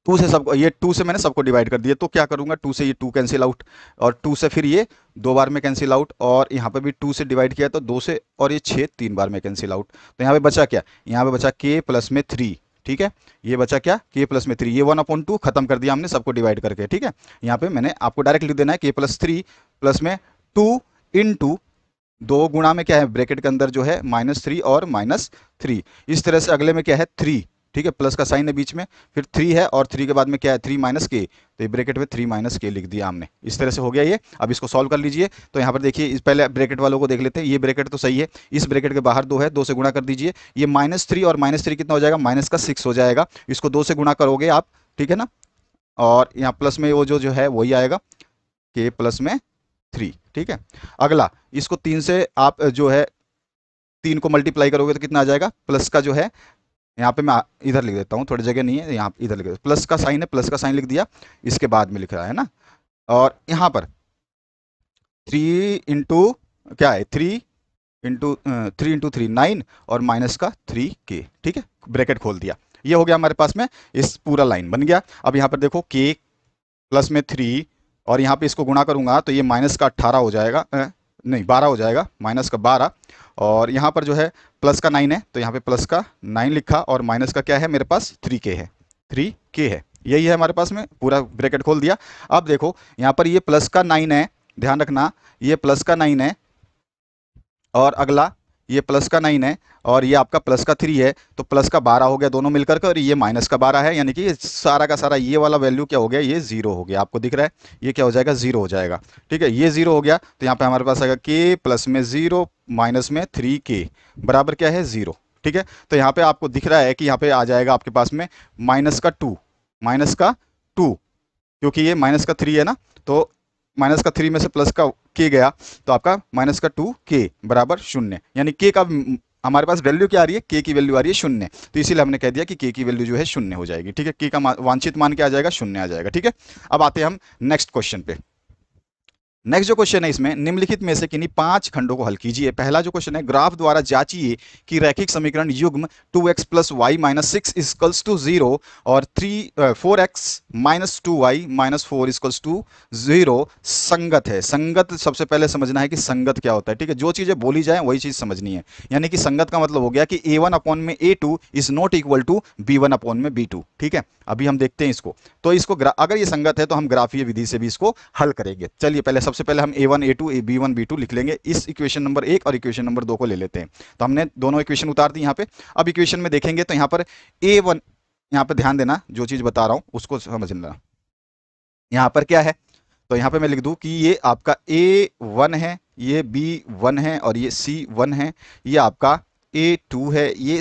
2 से सबको, ये 2 से मैंने सबको डिवाइड कर दिया, तो क्या करूंगा, 2 से ये 2 कैंसिल आउट, और 2 से फिर ये 2 बार में कैंसिल आउट, और यहाँ पे भी 2 से डिवाइड किया तो 2 से, और ये 6 3 बार में कैंसिल आउट। तो यहाँ पे बचा क्या, यहाँ पे बचा k प्लस में 3, ठीक है, ये बचा क्या, k प्लस में 3, ये 1/2 खत्म कर दिया हमने सबको डिवाइड करके, ठीक है। यहाँ पे मैंने आपको डायरेक्ट लिख देना है k प्लस 3 प्लस में 2 इंटू 2 गुणा में क्या है, ब्रैकेट के अंदर जो है -3 और -3, इस तरह से अगले में क्या है 3, ठीक है, प्लस का साइन है बीच में, फिर 3 है, और 3 के बाद में क्या है 3 माइनस के, तो ये ब्रैकेट में 3 माइनस के लिख दिया हमने, इस तरह से हो गया ये। अब इसको सॉल्व कर लीजिए, तो यहाँ पर देखिए, इस पहले ब्रैकेट वालों को देख लेते हैं, ये ब्रैकेट तो सही है, इस ब्रैकेट के बाहर 2 है, 2 से गुणा कर दीजिए, ये -3 और -3 कितना हो जाएगा, -6 हो जाएगा, इसको 2 से गुणा करोगे आप, ठीक है ना, और यहाँ प्लस में वो जो है वही आएगा, k प्लस में 3, ठीक है। अगला, इसको 3 से आप जो है 3 को मल्टीप्लाई करोगे तो कितना आ जाएगा, प्लस का जो है, यहाँ पे मैं इधर लिख देता हूँ, थोड़ी जगह नहीं है, यहाँ इधर लिख देता हूँ, प्लस का साइन है, प्लस का साइन लिख दिया, इसके बाद में लिख रहा है ना, और यहाँ पर 3 इंटू क्या है, 3 इंटू 3 9, और माइनस का 3k, ठीक है, ब्रैकेट खोल दिया, ये हो गया हमारे पास में, इस पूरा लाइन बन गया। अब यहाँ पर देखो k प्लस में 3, और यहाँ पे इसको गुणा करूंगा तो ये माइनस का 18 हो जाएगा, नहीं 12 हो जाएगा, माइनस का 12, और यहाँ पर जो है प्लस का 9 है, तो यहाँ पे प्लस का 9 लिखा, और माइनस का क्या है मेरे पास 3k है, 3k है, यही है हमारे पास में, पूरा ब्रैकेट खोल दिया। अब देखो यहाँ पर ये प्लस का 9 है, ध्यान रखना, ये प्लस का 9 है, और अगला ये प्लस का 9 है, और ये आपका प्लस का 3 है, तो प्लस का 12 हो गया दोनों मिलकर के, और ये माइनस का 12 है, यानी कि ये सारा का सारा ये वाला वैल्यू क्या हो गया, ये 0 हो गया, आपको दिख रहा है, ये क्या हो जाएगा 0 हो जाएगा, ठीक है, ये 0 हो गया, तो यहाँ पे हमारे पास आएगा k प्लस में 0 माइनस में 3k बराबर क्या है 0, ठीक है। तो यहाँ पे आपको दिख रहा है कि यहाँ पे आ जाएगा आपके पास में -2, क्योंकि ये -3 है ना, तो -3 में से प्लस का k गया, तो आपका -2k बराबर 0, यानी k का हमारे पास वैल्यू क्या आ रही है, k की वैल्यू आ रही है 0, तो इसीलिए हमने कह दिया कि k की वैल्यू जो है 0 हो जाएगी, ठीक है, k का वांछित मान क्या आ जाएगा, 0 आ जाएगा, ठीक है। अब आते हैं हम नेक्स्ट क्वेश्चन पे। नेक्स्ट जो क्वेश्चन है, इसमें निम्नलिखित में से किन्हीं 5 खंडों को हल कीजिए। पहला जो क्वेश्चन है, ग्राफ द्वारा जांचिए कि रैखिक समीकरण युग्म 2x plus y minus 6 equals to 0 और 4x minus 2y minus 4 equals to 0 संगत है। संगत सबसे पहले समझना है कि संगत क्या होता है, ठीक है, जो चीजें बोली जाए वही चीज समझनी है, यानी कि संगत का मतलब हो गया कि a1 अपॉन में a2 is not equal to b1 upon में b2, ठीक है। अभी हम देखते हैं इसको, तो इसको अगर ये संगत है तो हम ग्राफीय विधि से भी इसको हल करेंगे। चलिए पहले सबसे पहले हम a1 a2 b1 b2 लिख लेंगे, इस इक्वेशन नंबर 1 और इक्वेशन नंबर 2 को ले लेते हैं। तो हमने दोनों इक्वेशन उतार दी यहाँ पे। अब इक्वेशन में देखेंगे तो यहाँ पर a1, यहाँ पे ध्यान देना, जो चीज बता रहा हूं उसको समझना। यहाँ पर क्या है, तो यहाँ पे मैं लिख दूं कि ये आपका a1 है, ये b1 है, और ये c1 है, ये आपका a2 है, ये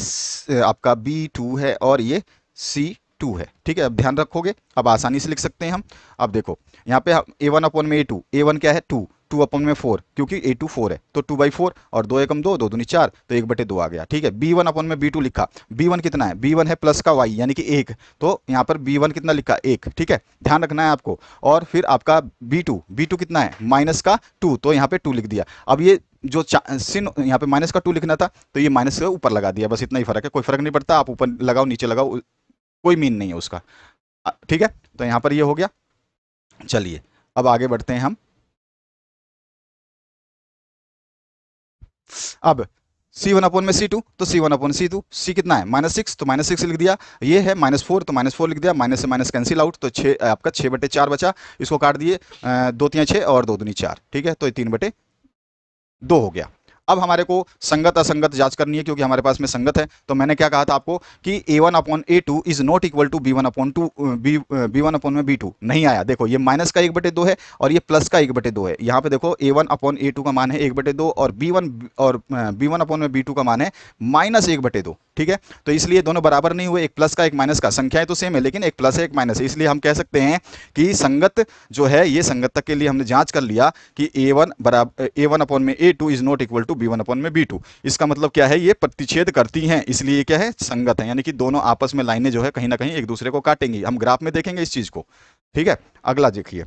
आपका b2 है, और ये c2 है, ठीक है। अब ध्यान रखोगे, अब आसानी से लिख सकते हैं हम। अब देखो यहाँ पे a1 अपॉन में a2, a1 क्या है 2, 2 अपॉन में 4, क्योंकि a2 4 है, तो 2/4, और 2 एकम 2, 2 दूनी 4, तो 1/2 आ गया, ठीक है। b1 अपॉन में b2 लिखा, b1 कितना है, b1 है प्लस का y यानी कि 1, तो यहाँ पर b1 कितना लिखा 1, ठीक है, ध्यान रखना है आपको। और फिर आपका b2 कितना है माइनस का 2, तो यहाँ पे 2 लिख दिया। अब ये जो सिन यहाँ पे माइनस का 2 लिखना था, तो ये माइनस के ऊपर लगा दिया, बस इतना ही फर्क है, कोई फर्क नहीं पड़ता, आप ऊपर लगाओ नीचे लगाओ, कोई मीन नहीं है उसका, ठीक है। तो यहाँ पर ये हो गया। चलिए अब आगे बढ़ते हैं हम। अब C1 अपॉन में C2, तो C1 अपॉन C2, C कितना है -6, तो -6 लिख दिया, ये है -4, तो -4 लिख दिया, माइनस से माइनस कैंसिल आउट, तो 6 आपका 6/4 बचा, इसको काट दिए, 2 3 6 और 2 दूनी 4, ठीक है, तो ये 3/2 हो गया। अब हमारे को संगत असंगत जांच करनी है, क्योंकि हमारे पास में संगत है। तो मैंने क्या कहा था आपको कि a1 upon a2 is not equal to b1 upon b1 upon में b2 नहीं आया। देखो ये माइनस का 1/2 है और ये प्लस का 1/2 है। यहाँ पे देखो a1 अपॉन a2 का मान है 1/2 और b1 अपॉन में b2 का मान है -1/2, ठीक है। तो इसलिए दोनों बराबर नहीं हुए, एक प्लस का एक माइनस का, संख्याएं तो सेम है लेकिन एक प्लस है एक माइनस है, इसलिए हम कह सकते हैं कि संगत जो है, ये संगतता के लिए हमने जांच कर लिया कि a1 अपॉन में a2 is not equal to b1/b2। इसका मतलब क्या है, ये प्रतिच्छेद करती हैं, इसलिए ये क्या है, संगत है, यानी कि दोनों आपस में लाइनें जो है कहीं ना कहीं एक दूसरे को काटेंगी। हम ग्राफ में देखेंगे इस चीज को, ठीक है। अगला देखिए,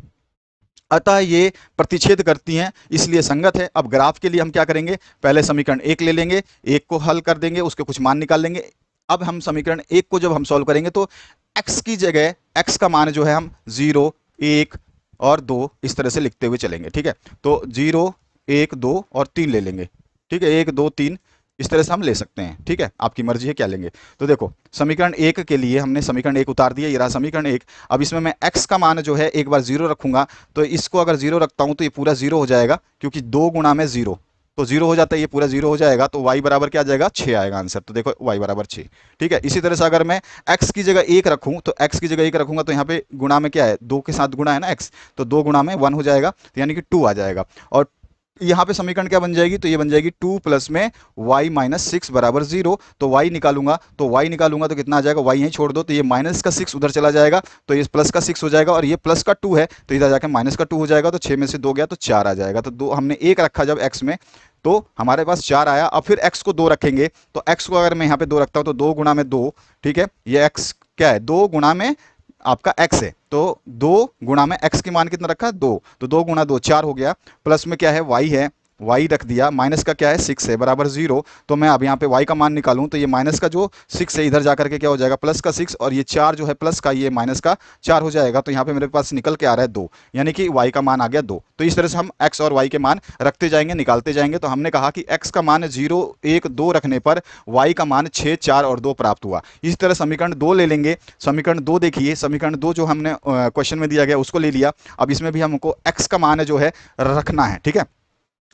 अतः ये प्रतिच्छेद करती हैं इसलिए संगत है। अब ग्राफ के लिए हम क्या करेंगे, पहले समीकरण 1 ले लेंगे, 1 को हल कर देंगे, उसके कुछ मान निकाल लेंगे। अब हम समीकरण 1 को जब हम सॉल्व करेंगे तो x की जगह x का मान जो है हम 0, 1 और 2 इस तरह से लिखते हुए चलेंगे, ठीक है। तो 0, 1, 2 और 3 ले लेंगे, ठीक है, 1, 2, 3 इस तरह से हम ले सकते हैं, ठीक है, आपकी मर्जी है क्या लेंगे। तो देखो समीकरण 1 के लिए हमने समीकरण 1 उतार दिया, ये रहा समीकरण 1। अब इसमें मैं x का मान जो है एक बार 0 रखूंगा, तो इसको अगर 0 रखता हूं तो ये पूरा 0 हो जाएगा, क्योंकि 2 गुणा में 0 तो 0 हो जाता है, ये पूरा 0 हो जाएगा, तो y बराबर क्या आ जाएगा, 6 आएगा आंसर। तो देखो y बराबर 6, ठीक है। इसी तरह से अगर मैं x की जगह 1 रखूं, तो x की जगह 1 रखूंगा तो यहाँ पे गुणा में क्या है, 2 के साथ गुणा है ना x, तो 2 गुणा में 1 हो जाएगा, तो यानी कि 2 आ जाएगा। और यहाँ पे समीकरण क्या बन जाएगी, तो ये बन जाएगी 2 प्लस में y माइनस 6 बराबर 0। तो y निकालूंगा तो कितना आ जाएगा, y यहीं छोड़ दो, तो ये माइनस का 6 उधर चला जाएगा, तो ये प्लस का 6 हो जाएगा, और ये प्लस का 2 है तो इधर जाके माइनस का 2 हो जाएगा, तो 6 में से 2 गया तो 4 आ जाएगा। तो 2 हमने 1 रखा जब x में, तो हमारे पास 4 आया। अब फिर x को 2 रखेंगे, तो x को अगर मैं यहाँ पे 2 रखता हूँ तो 2 गुणा में 2, ठीक है, ये x क्या है, 2 गुणा में आपका x है, तो 2 गुणा में x की मान कितना रखा है, 2, तो 2 गुणा 2 4 हो गया, प्लस में क्या है y है, y रख दिया, माइनस का क्या है 6 है बराबर 0। तो मैं अब यहाँ पे y का मान निकालूं तो ये माइनस का जो 6 है इधर जाकर के क्या हो जाएगा, प्लस का 6, और ये 4 जो है प्लस का, ये माइनस का 4 हो जाएगा। तो यहाँ पे मेरे पास निकल के आ रहा है 2, यानी कि y का मान आ गया 2। तो इस तरह से हम x और y के मान रखते जाएंगे, निकालते जाएंगे। तो हमने कहा कि x का मान 0, 1, 2 रखने पर y का मान 6, 4 और 2 प्राप्त हुआ। इस तरह समीकरण 2 ले लेंगे। समीकरण 2 देखिए, समीकरण 2 जो हमने क्वेश्चन में दिया गया उसको ले लिया। अब इसमें भी हमको x का मान जो है रखना है, ठीक है।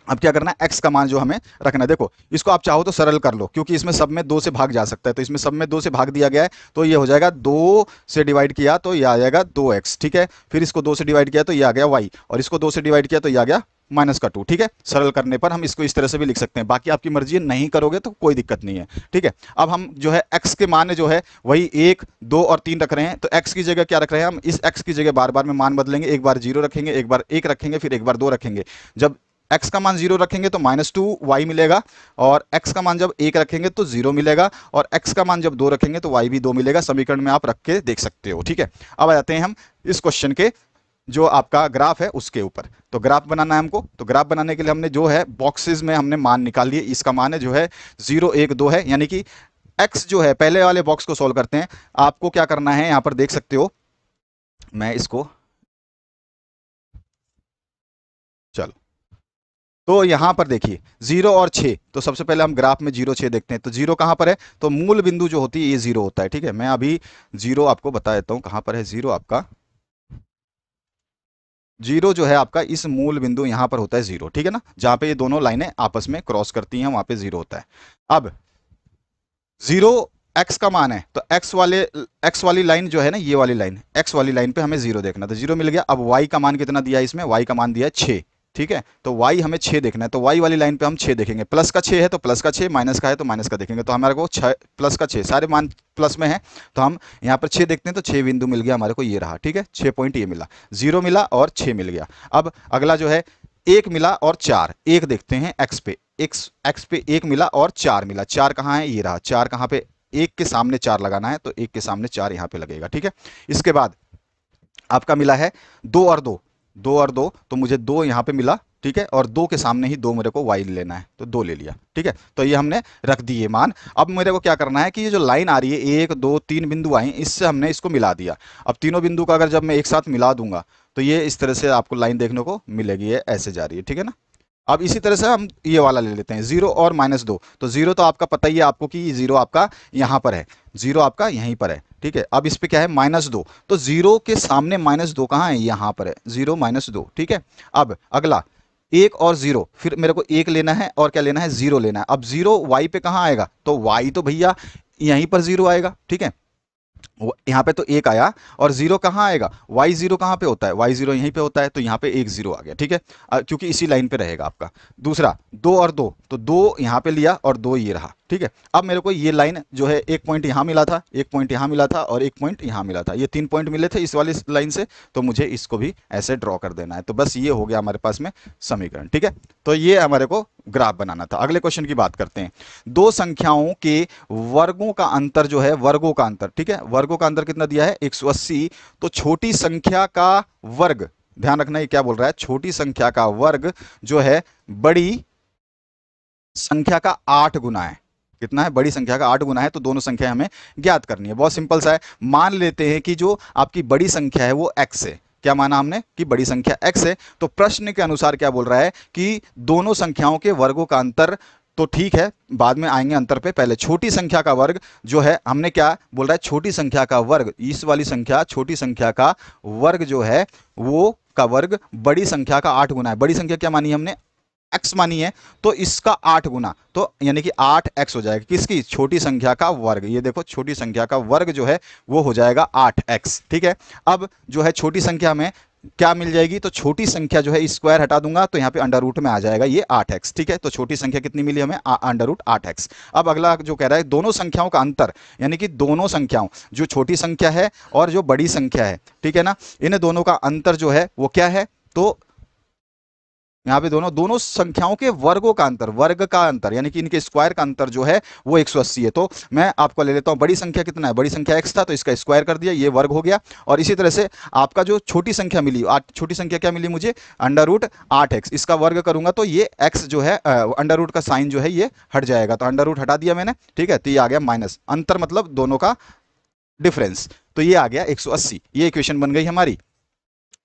अब क्या करना है, x का मान जो हमें रखना है, देखो इसको आप चाहो तो सरल कर लो, क्योंकि इसमें सब में 2 से भाग जा सकता है, तो इसमें सब में 2 से भाग दिया गया है, तो ये हो जाएगा 2 से डिवाइड किया तो ये आ जाएगा 2x, ठीक है। फिर इसको 2 से डिवाइड किया तो ये आ गया y, और इसको 2 से डिवाइड किया तो ये आ गया माइनस का 2, ठीक है। सरल करने पर हम इसको इस तरह से भी लिख सकते हैं, बाकी आपकी मर्जी है, नहीं करोगे तो कोई दिक्कत नहीं है, ठीक है। अब हम जो है x के मान जो है वही 1, 2 और 3 रख रहे हैं, तो x की जगह क्या रख रहे हैं हम, इस x की जगह बार बार में मान बदलेंगे, एक बार 0 रखेंगे, एक बार 1 रखेंगे, फिर एक बार 2 रखेंगे। जब x का मान 0 रखेंगे तो -2y मिलेगा, और x का मान जब 1 रखेंगे तो 0 मिलेगा, और x का मान जब 2 रखेंगे तो y भी 2 मिलेगा। समीकरण में आप रख के देख सकते हो, ठीक है। अब आ जाते हैं हम इस क्वेश्चन के जो आपका ग्राफ है उसके ऊपर। तो ग्राफ बनाना है हमको, तो ग्राफ बनाने के लिए हमने जो है बॉक्सेस में हमने मान निकाल लिए। इसका मान है जो है 0, 1, 2 है, यानी कि x जो है, पहले वाले बॉक्स को सोल्व करते हैं। आपको क्या करना है, यहां पर देख सकते हो, मैं इसको, चलो तो यहां पर देखिए 0 और 6, तो सबसे पहले हम ग्राफ में 0, 6 देखते हैं। तो 0 कहां पर है, तो मूल बिंदु जो होती है ये 0 होता है, ठीक है। मैं अभी 0 आपको बता देता हूं कहां पर है 0 आपका, 0 जो है आपका इस मूल बिंदु यहां पर होता है 0, ठीक है ना, जहां पे ये दोनों लाइनें आपस में क्रॉस करती हैं वहां पे 0 होता है। अब 0 x का मान है, तो x वाली लाइन जो है ना, ये वाली लाइन, x वाली लाइन पे हमें 0 देखना, तो 0 मिल गया। अब y का मान कितना दिया है इसमें, y का मान दिया है 6, ठीक है। तो y हमें 6 देखना है, तो y वाली लाइन पे हम 6 देखेंगे, प्लस का 6 है तो प्लस का 6, माइनस का है तो माइनस का देखेंगे। तो हमारे को 6 प्लस का 6 सारे मान प्लस में है, तो हम यहाँ पर 6 देखते हैं, तो 6 बिंदु मिल गया हमारे को, ये रहा, ठीक है। 6 पॉइंट ये मिला, 0 मिला और 6 मिल गया। अब अगला जो है 1 मिला और 4, 1 देखते हैं x पे, x पे 1 मिला और 4 मिला। 4 कहाँ है, ये रहा, 4 कहाँ पे, 1 के सामने 4 लगाना है, तो 1 के सामने 4 यहाँ पे लगेगा, ठीक है। इसके बाद आपका मिला है 2 और 2, 2 और 2, तो मुझे 2 यहाँ पे मिला, ठीक है, और 2 के सामने ही 2 मेरे को y लेना है, तो 2 ले लिया, ठीक है। तो ये हमने रख दिए मान। अब मेरे को क्या करना है कि ये जो लाइन आ रही है, 1, 2, 3 बिंदु आए, इससे हमने इसको मिला दिया। अब तीनों बिंदु का अगर जब मैं एक साथ मिला दूंगा तो ये इस तरह से आपको लाइन देखने को मिलेगी, ये ऐसे जा रही है, ठीक है ना। अब इसी तरह से हम ये वाला ले लेते हैं 0 और -2, तो 0 तो आपका पता ही है आपको कि 0 आपका यहाँ पर है, 0 आपका यहीं पर है, ठीक है। अब इस पे क्या है -2, तो 0 के सामने -2 कहाँ है, यहाँ पर है, 0 -2, ठीक है। अब अगला 1 और 0, फिर मेरे को 1 लेना है और क्या लेना है, 0 लेना है। अब 0 y पे कहाँ आएगा, तो y तो भैया यहीं पर 0 आएगा, ठीक है। यहाँ पे तो 1 आया, और 0 कहाँ आएगा, y0 कहाँ पे होता है, y0 यहीं पे होता है, तो यहाँ पे 1 0 आ गया, ठीक है, क्योंकि इसी लाइन पे रहेगा आपका। दूसरा 2 और 2, तो 2 यहाँ पे लिया और 2 ये रहा, ठीक है। अब मेरे को ये लाइन जो है एक पॉइंट यहाँ मिला था, एक पॉइंट यहाँ मिला था और एक पॉइंट यहाँ मिला था, ये 3 पॉइंट मिले थे इस वाली लाइन से, तो मुझे इसको भी ऐसे ड्रॉ कर देना है। तो बस ये हो गया हमारे पास में समीकरण। ठीक है, तो ये हमारे को ग्राफ बनाना था। अगले क्वेश्चन की बात करते हैं। दो संख्याओं के वर्गों का अंतर जो है, वर्गों का अंतर, ठीक है, वर्गों का अंतर कितना दिया है 180। तो छोटी संख्या का वर्ग, ध्यान रखना ये क्या बोल रहा है, छोटी संख्या का वर्ग जो है बड़ी संख्या का 8 गुना है। कितना है, बड़ी संख्या का 8 गुना है। तो दोनों संख्या हमें ज्ञात करनी है। बहुत सिंपल सा है। मान लेते हैं कि जो आपकी बड़ी संख्या है वो x है। क्या माना हमने कि बड़ी संख्या x है। तो प्रश्न के अनुसार क्या बोल रहा है कि दोनों संख्याओं के वर्गों का अंतर, तो ठीक है बाद में आएंगे अंतर पे, पहले छोटी संख्या का वर्ग जो है, हमने क्या बोल रहा है, छोटी संख्या का वर्ग, इस वाली संख्या छोटी संख्या का वर्ग जो है वो का वर्ग बड़ी संख्या का 8 गुना है। बड़ी संख्या क्या मानी हमने, x मानी है, तो इसका 8 गुना, तो यानी कि 8x हो जाएगा किसकी, छोटी संख्या का वर्ग। ये देखो छोटी संख्या का वर्ग जो है वो हो जाएगा 8x। ठीक है, अब जो है छोटी संख्या में क्या मिल जाएगी, तो छोटी संख्या जो है स्क्वायर हटा दूंगा तो यहाँ पे अंडर रूट में आ जाएगा ये 8x। ठीक है, तो छोटी संख्या कितनी मिली हमें, अंडर रूट 8x। अब अगला जो कह रहा है दोनों संख्याओं का अंतर, यानी कि दोनों संख्याओं, जो छोटी संख्या है और जो बड़ी संख्या है, ठीक है ना, इन दोनों का अंतर जो है वो क्या है, तो यहाँ पे दोनों संख्याओं के वर्गों का अंतर, वर्ग का अंतर यानी कि इनके स्क्वायर का अंतर जो है वो 180 है। तो मैं आपको ले लेता हूं, बड़ी संख्या कितना है, बड़ी संख्या x था तो इसका स्क्वायर कर दिया, ये वर्ग हो गया। और इसी तरह से आपका जो छोटी संख्या मिली, छोटी संख्या क्या मिली मुझे, अंडर रूट 8x, इसका वर्ग करूंगा तो ये x जो है अंडर रूट का साइन जो है ये हट जाएगा, तो अंडर रूट हटा दिया मैंने। ठीक है, तो ये आ गया माइनस, अंतर मतलब दोनों का डिफरेंस, तो ये आ गया 180। ये इक्वेशन बन गई हमारी।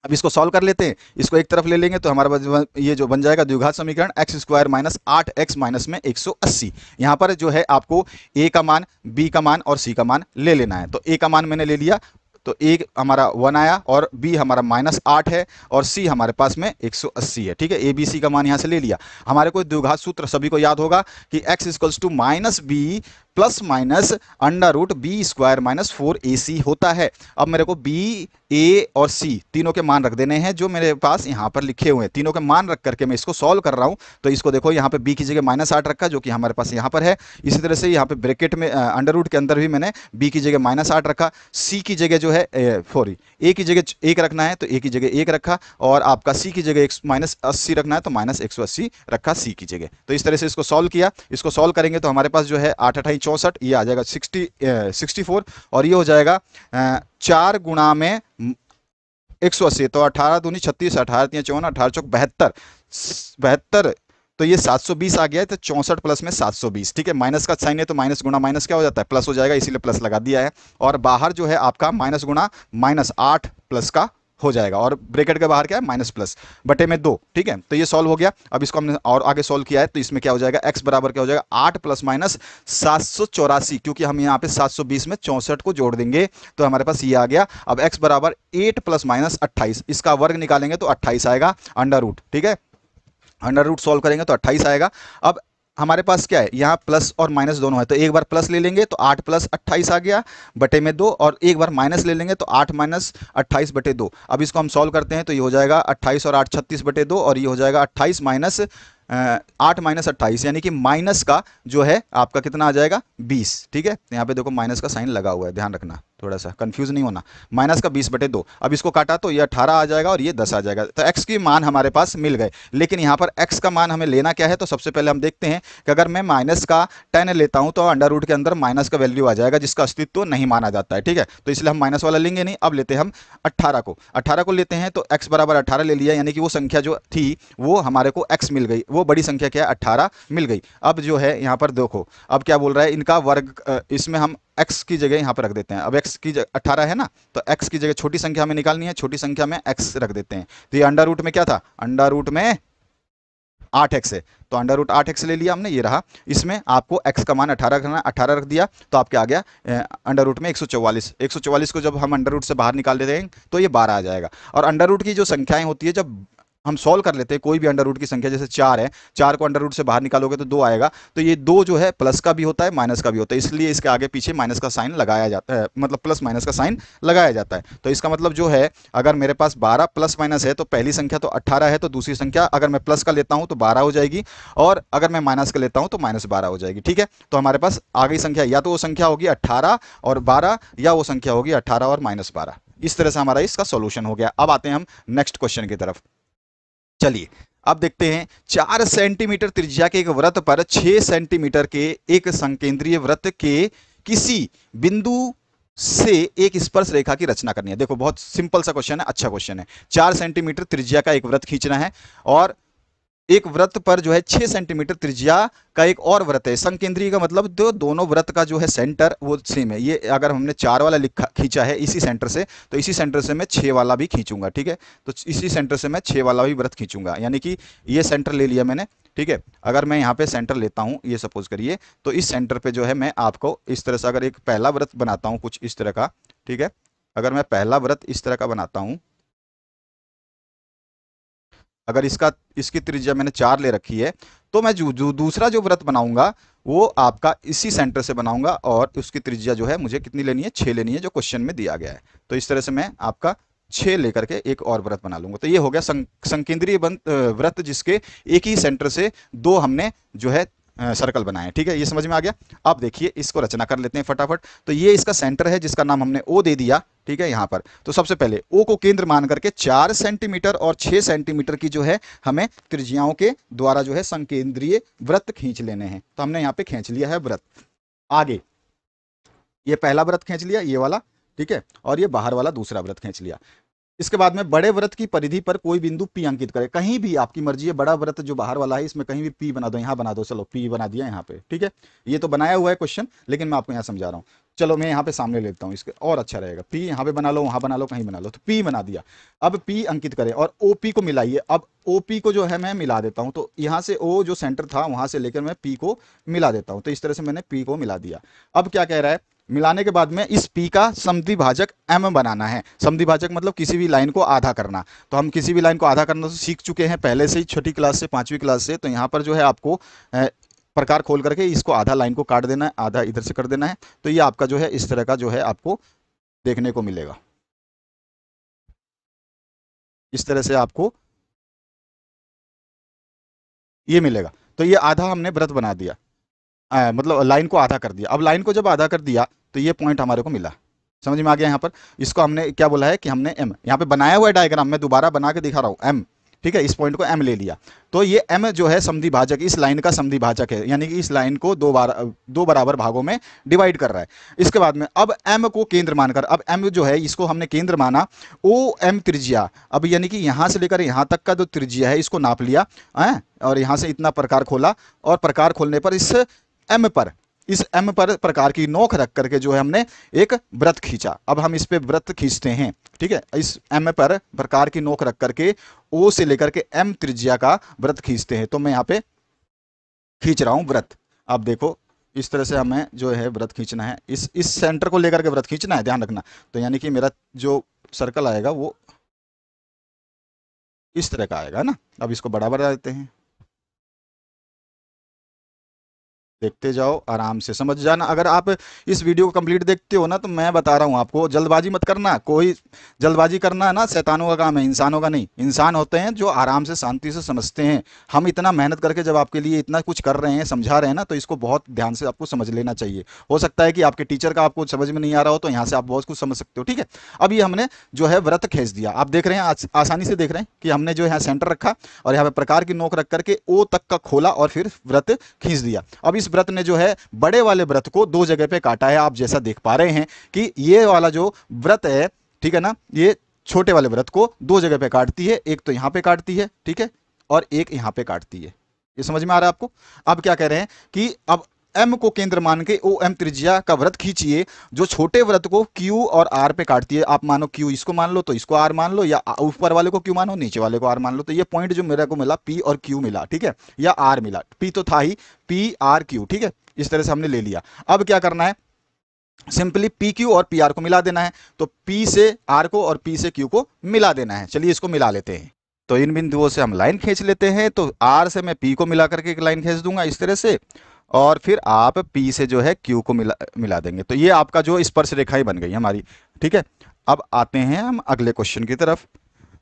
अब इसको सॉल्व कर लेते हैं, इसको एक तरफ ले लेंगे तो हमारे पास ये जो बन जाएगा द्विघात समीकरण x square minus 8x minus में 180। यहाँ पर जो है आपको a का मान, b का मान और c का मान ले लेना है। तो a का मान मैंने ले लिया, तो a हमारा 1 आया और b हमारा -8 है और c हमारे पास में 180 है। ठीक है, a b c का मान यहाँ से ले लिया। हमारे को द्विघात सूत्र सभी को याद होगा कि x equals to minus b plus minus under root b square minus 4ac होता है। अब मेरे को b, a और c तीनों के मान रख देने हैं जो मेरे पास यहाँ पर लिखे हुए हैं। तीनों के मान रख करके मैं इसको सॉल्व कर रहा हूँ। तो इसको देखो यहाँ पे b की जगह -8 रखा जो कि हमारे पास यहाँ पर है। इसी तरह से यहाँ पे ब्रैकेट में अंडर रूट के अंदर भी मैंने b की जगह -8 रखा, c की जगह जो है सॉरी a की जगह 1 रखना है तो a की जगह 1 रखा, और आपका c की जगह -80 रखना है तो -180 रखा c की जगह। तो इस तरह से इसको सॉल्व किया। इसको सॉल्व करेंगे तो हमारे पास जो है 8 8 64, ये आ जाएगा 64 और ये हो जाएगा 4 गुणा में 180, तो 18 दूनी 36, 18 3 54, 18 चौक 72, तो ये 720 आ गया है। तो 64 प्लस में 720। ठीक है, माइनस का साइन है तो माइनस गुणा माइनस क्या हो जाता है, प्लस हो जाएगा, इसीलिए प्लस लगा दिया है। और बाहर जो है आपका माइनस गुणा -8 प्लस का हो जाएगा, और ब्रैकेट के बाहर क्या है माइनस प्लस बटे में 2। ठीक है, तो ये सॉल्व हो गया। अब इसको हमने और आगे सॉल्व किया है तो इसमें क्या हो जाएगा, x बराबर क्या हो जाएगा 8 प्लस माइनस 784, क्योंकि हम यहाँ पे 720 में 64 को जोड़ देंगे तो हमारे पास ये आ गया। अब x बराबर 8 प्लस माइनस 28, इसका वर्ग निकालेंगे तो 28 आएगा अंडर रूट। ठीक है, अंडर रूट सॉल्व करेंगे तो 28 आएगा। अब हमारे पास क्या है, यहाँ प्लस और माइनस दोनों है, तो एक बार प्लस ले लेंगे तो 8 प्लस 28 आ गया बटे में 2, और एक बार माइनस ले लेंगे तो 8 माइनस 28 बटे 2। अब इसको हम सॉल्व करते हैं तो ये हो जाएगा 28 और 8 36 बटे 2, और ये हो जाएगा 28 माइनस 8 माइनस 28, यानी कि माइनस का जो है आपका कितना आ जाएगा 20। ठीक है, यहाँ पे देखो माइनस का साइन लगा हुआ है, ध्यान रखना, थोड़ा सा कंफ्यूज नहीं होना। माइनस का 20 बटे 2, अब इसको काटा तो ये 18 आ जाएगा और ये 10 आ जाएगा। तो x की मान हमारे पास मिल गए, लेकिन यहाँ पर x का मान हमें लेना क्या है, तो सबसे पहले हम देखते हैं कि अगर मैं माइनस का 10 लेता हूँ तो अंडर रूट के अंदर माइनस का वैल्यू आ जाएगा जिसका अस्तित्व नहीं माना जाता है। ठीक है, तो इसलिए हम माइनस वाला लेंगे नहीं। अब लेते हैं हम 18 को लेते हैं, तो x बराबर 18 ले लिया, यानी कि वो संख्या जो थी वो हमारे को x मिल गई, वो बड़ी संख्या क्या है 18 मिल गई। अब जो है यहाँ पर देखो, अब क्या बोल रहा है, इनका वर्ग, इसमें हम x की जगह यहाँ पर रख देते हैं। अब x की जगह 18 है ना, तो x की जगह छोटी संख्या में निकालनी है, छोटी संख्या में x रख देते हैं। तो ये अंडर रूट में क्या था, अंडर रूट में 8x है, तो अंडर रूट 8x ले लिया हमने, ये रहा। इसमें आपको x का मान 18 रखना, 18 रख दिया तो आपके आ गया अंडर रूट में 144। 144 को जब हम अंडर रूट से बाहर निकाल देते हैं तो ये 12 आ जाएगा। और अंडर रूट की जो संख्याएं होती है, जब हम सॉल्व कर लेते हैं कोई भी अंडर रूट की संख्या, जैसे 4 है, 4 को अंडर रूट से बाहर निकालोगे तो 2 आएगा, तो ये 2 जो है प्लस का भी होता है माइनस का भी होता है, इसलिए इसके आगे पीछे माइनस का साइन लगाया जाता है, मतलब प्लस माइनस का साइन लगाया जाता है। तो इसका मतलब जो है अगर मेरे पास 12 प्लस माइनस है तो पहली संख्या तो 18 है, तो दूसरी संख्या अगर मैं प्लस का लेता हूं तो 12 हो जाएगी, और अगर मैं माइनस का लेता हूं तो माइनस 12 हो जाएगी। ठीक है, तो हमारे पास आ गई संख्या, या तो वो संख्या होगी 18 और 12, या वो संख्या होगी 18 और माइनस 12। इस तरह से हमारा इसका सॉल्यूशन हो गया। अब आते हैं हम नेक्स्ट क्वेश्चन की तरफ। चलिए अब देखते हैं, 4 सेंटीमीटर त्रिज्या के एक वृत्त पर 6 सेंटीमीटर के एक संकेंद्रीय वृत्त के किसी बिंदु से एक स्पर्श रेखा की रचना करनी है। देखो बहुत सिंपल सा क्वेश्चन है, अच्छा क्वेश्चन है। 4 सेंटीमीटर त्रिज्या का एक वृत्त खींचना है, और एक वृत्त पर जो है 6 सेंटीमीटर त्रिज्या का एक और वृत्त है। संकेंद्रीय का मतलब जो दोनों वृत्त का जो है सेंटर वो सेम है। ये अगर हमने 4 वाला लिखा खींचा है इसी सेंटर से, तो इसी सेंटर से मैं 6 वाला भी खींचूंगा। ठीक है, तो इसी सेंटर से मैं 6 वाला भी वृत्त खींचूंगा, यानी कि ये सेंटर ले लिया मैंने। ठीक है, अगर मैं यहाँ पे सेंटर लेता हूँ, ये सपोज करिए, तो इस सेंटर पे जो है मैं आपको इस तरह से अगर एक पहला वृत्त बनाता हूँ कुछ इस तरह का। ठीक है, अगर मैं पहला वृत्त इस तरह का बनाता हूँ, अगर इसकी त्रिज्या मैंने 4 ले रखी है, तो मैं जो दूसरा जो व्रत बनाऊंगा वो आपका इसी सेंटर से बनाऊंगा, और उसकी त्रिज्या जो है मुझे कितनी लेनी है, 6 लेनी है, जो क्वेश्चन में दिया गया है। तो इस तरह से मैं आपका 6 लेकर के एक और व्रत बना लूंगा। तो ये हो गया संकेंद्रीय व्रत, जिसके एक ही सेंटर से 2 हमने जो है सर्कल बनाए। ठीक है, ये समझ में आ गया। अब देखिए इसको रचना कर लेते हैं फटाफट। तो ये इसका सेंटर है जिसका नाम हमने ओ दे दिया। ठीक है, यहां पर तो सबसे पहले ओ को केंद्र मान करके 4 सेंटीमीटर और 6 सेंटीमीटर की जो है हमें त्रिज्याओं के द्वारा जो है संकेंद्रीय वृत्त खींच लेने हैं। तो हमने यहां पे खींच लिया है वृत्त। आगे ये पहला वृत्त खींच लिया, ये वाला। ठीक है, और ये बाहर वाला दूसरा वृत्त खींच लिया। इसके बाद में बड़े वृत्त की परिधि पर कोई बिंदु पी अंकित करें। कहीं भी आपकी मर्जी है, बड़ा वृत्त जो बाहर वाला है इसमें कहीं भी पी बना दो, यहां बना दो, चलो पी बना दिया यहां पे। ठीक है, ये तो बनाया हुआ है क्वेश्चन, लेकिन मैं आपको यहां समझा रहा हूं। चलो मैं यहां पे सामने लेता हूं, इसके और अच्छा रहेगा। पी यहां पे बना लो, वहां बना लो, कहीं बना लो, तो पी बना दिया। अब पी अंकित करें और ओपी को मिलाइए। अब ओपी को जो है मैं मिला देता हूं, तो यहां से ओ जो सेंटर था वहां से लेकर मैं पी को मिला देता हूं। तो इस तरह से मैंने पी को मिला दिया। अब क्या कह रहा है, मिलाने के बाद में इस P का समद्विभाजक M बनाना है। समद्विभाजक मतलब किसी भी लाइन को आधा करना। तो हम किसी भी लाइन को आधा करना तो सीख चुके हैं पहले से ही, छोटी क्लास से, 5वीं क्लास से। तो यहाँ पर जो है आपको प्रकार खोल करके इसको आधा लाइन को काट देना है, आधा इधर से कर देना है। तो ये आपका जो है इस तरह का जो है आपको देखने को मिलेगा। इस तरह से आपको ये मिलेगा। तो ये आधा हमने वृत्त बना दिया, मतलब लाइन को आधा कर दिया। अब लाइन को जब आधा कर दिया तो ये पॉइंट हमारे को मिला। समझ में आ गया। यहाँ पर इसको हमने क्या बोला है कि हमने एम, यहाँ पे बनाया हुआ है डायग्राम, मैं दोबारा बना के दिखा रहा हूँ, एम। ठीक है, इस पॉइंट को एम ले लिया। तो ये एम जो है समद्विभाजक, इस लाइन का समद्विभाजक है, यानी कि इस लाइन को दो बराबर भागों में डिवाइड कर रहा है। इसके बाद में अब एम को केंद्र मानकर, अब एम जो है इसको हमने केंद्र माना, ओ एम त्रिज्या, अब यानी कि यहां से लेकर यहां तक का जो त्रिज्या है इसको नाप लिया है, और यहां से इतना प्रकार खोला, और प्रकार खोलने पर इस एम पर प्रकार की नोक रख करके जो है हमने एक वृत्त खींचा। अब हम इस पे वृत्त खींचते हैं। ठीक है, इस एम पर प्रकार की नोक रख करके ओ से लेकर के एम त्रिज्या का वृत्त खींचते हैं। तो मैं यहाँ पे खींच रहा हूं वृत्त। अब देखो इस तरह से हमें जो है वृत्त खींचना है, इस सेंटर को लेकर के वृत्त खींचना है, ध्यान रखना। तो यानी कि मेरा जो सर्कल आएगा वो इस तरह का आएगा ना। अब इसको बड़ा बना देते हैं, देखते जाओ, आराम से समझ जाना। अगर आप इस वीडियो को कंप्लीट देखते हो ना, तो मैं बता रहा हूं आपको, जल्दबाजी मत करना। कोई जल्दबाजी करना है ना शैतानों का काम है, इंसानों का नहीं। इंसान होते हैं जो आराम से शांति से समझते हैं। हम इतना मेहनत करके जब आपके लिए इतना कुछ कर रहे हैं, समझा रहे हैं ना, तो इसको बहुत ध्यान से आपको समझ लेना चाहिए। हो सकता है कि आपके टीचर का आपको समझ में नहीं आ रहा हो, तो यहाँ से आप बहुत कुछ समझ सकते हो। ठीक है, अब ये हमने जो है व्रत खींच दिया। आप देख रहे हैं, आसानी से देख रहे हैं कि हमने जो है सेंटर रखा और यहाँ पे प्रकार की नोक रख करके ओ तक का खोला और फिर व्रत खींच दिया। अब इस व्रत ने जो है बड़े वाले व्रत को 2 जगह पे काटा है। आप जैसा देख पा रहे हैं कि ये वाला जो व्रत है, ठीक है ना, ये छोटे वाले व्रत को 2 जगह पे काटती है। एक तो यहां पे काटती है, ठीक है, और एक यहां पे काटती है। ये समझ में आ रहा है आपको। अब क्या कह रहे हैं कि अब एम को केंद्र मान के ओ एम त्रिज्या का व्रत खींचिए, जो छोटे व्रत को क्यू और आर पे काटती है। आप मानो क्यू इसको मान लो तो इसको आर मान लो, या ऊपर वाले को क्यू मानो, नीचे वाले को आर मान लो। तो ये पॉइंट जो मेरे को मिला, पी और क्यू मिला, ठीक है, या आर मिला। पी तो था ही, पी आर क्यू, ठीक है, इस तरह से हमने ले लिया। अब क्या करना है, सिंपली पी क्यू और पी आर को मिला देना है। तो पी से आर को और पी से क्यू को मिला देना है। चलिए इसको मिला लेते हैं। तो इन बिंदुओं से हम लाइन खींच लेते हैं। तो आर से मैं पी को मिला करके एक लाइन खींच दूंगा इस तरह से, और फिर आप पी से जो है क्यू को मिला देंगे। तो ये आपका जो स्पर्श रेखाएं बन गई हमारी। ठीक है, अब आते हैं हम अगले क्वेश्चन की तरफ।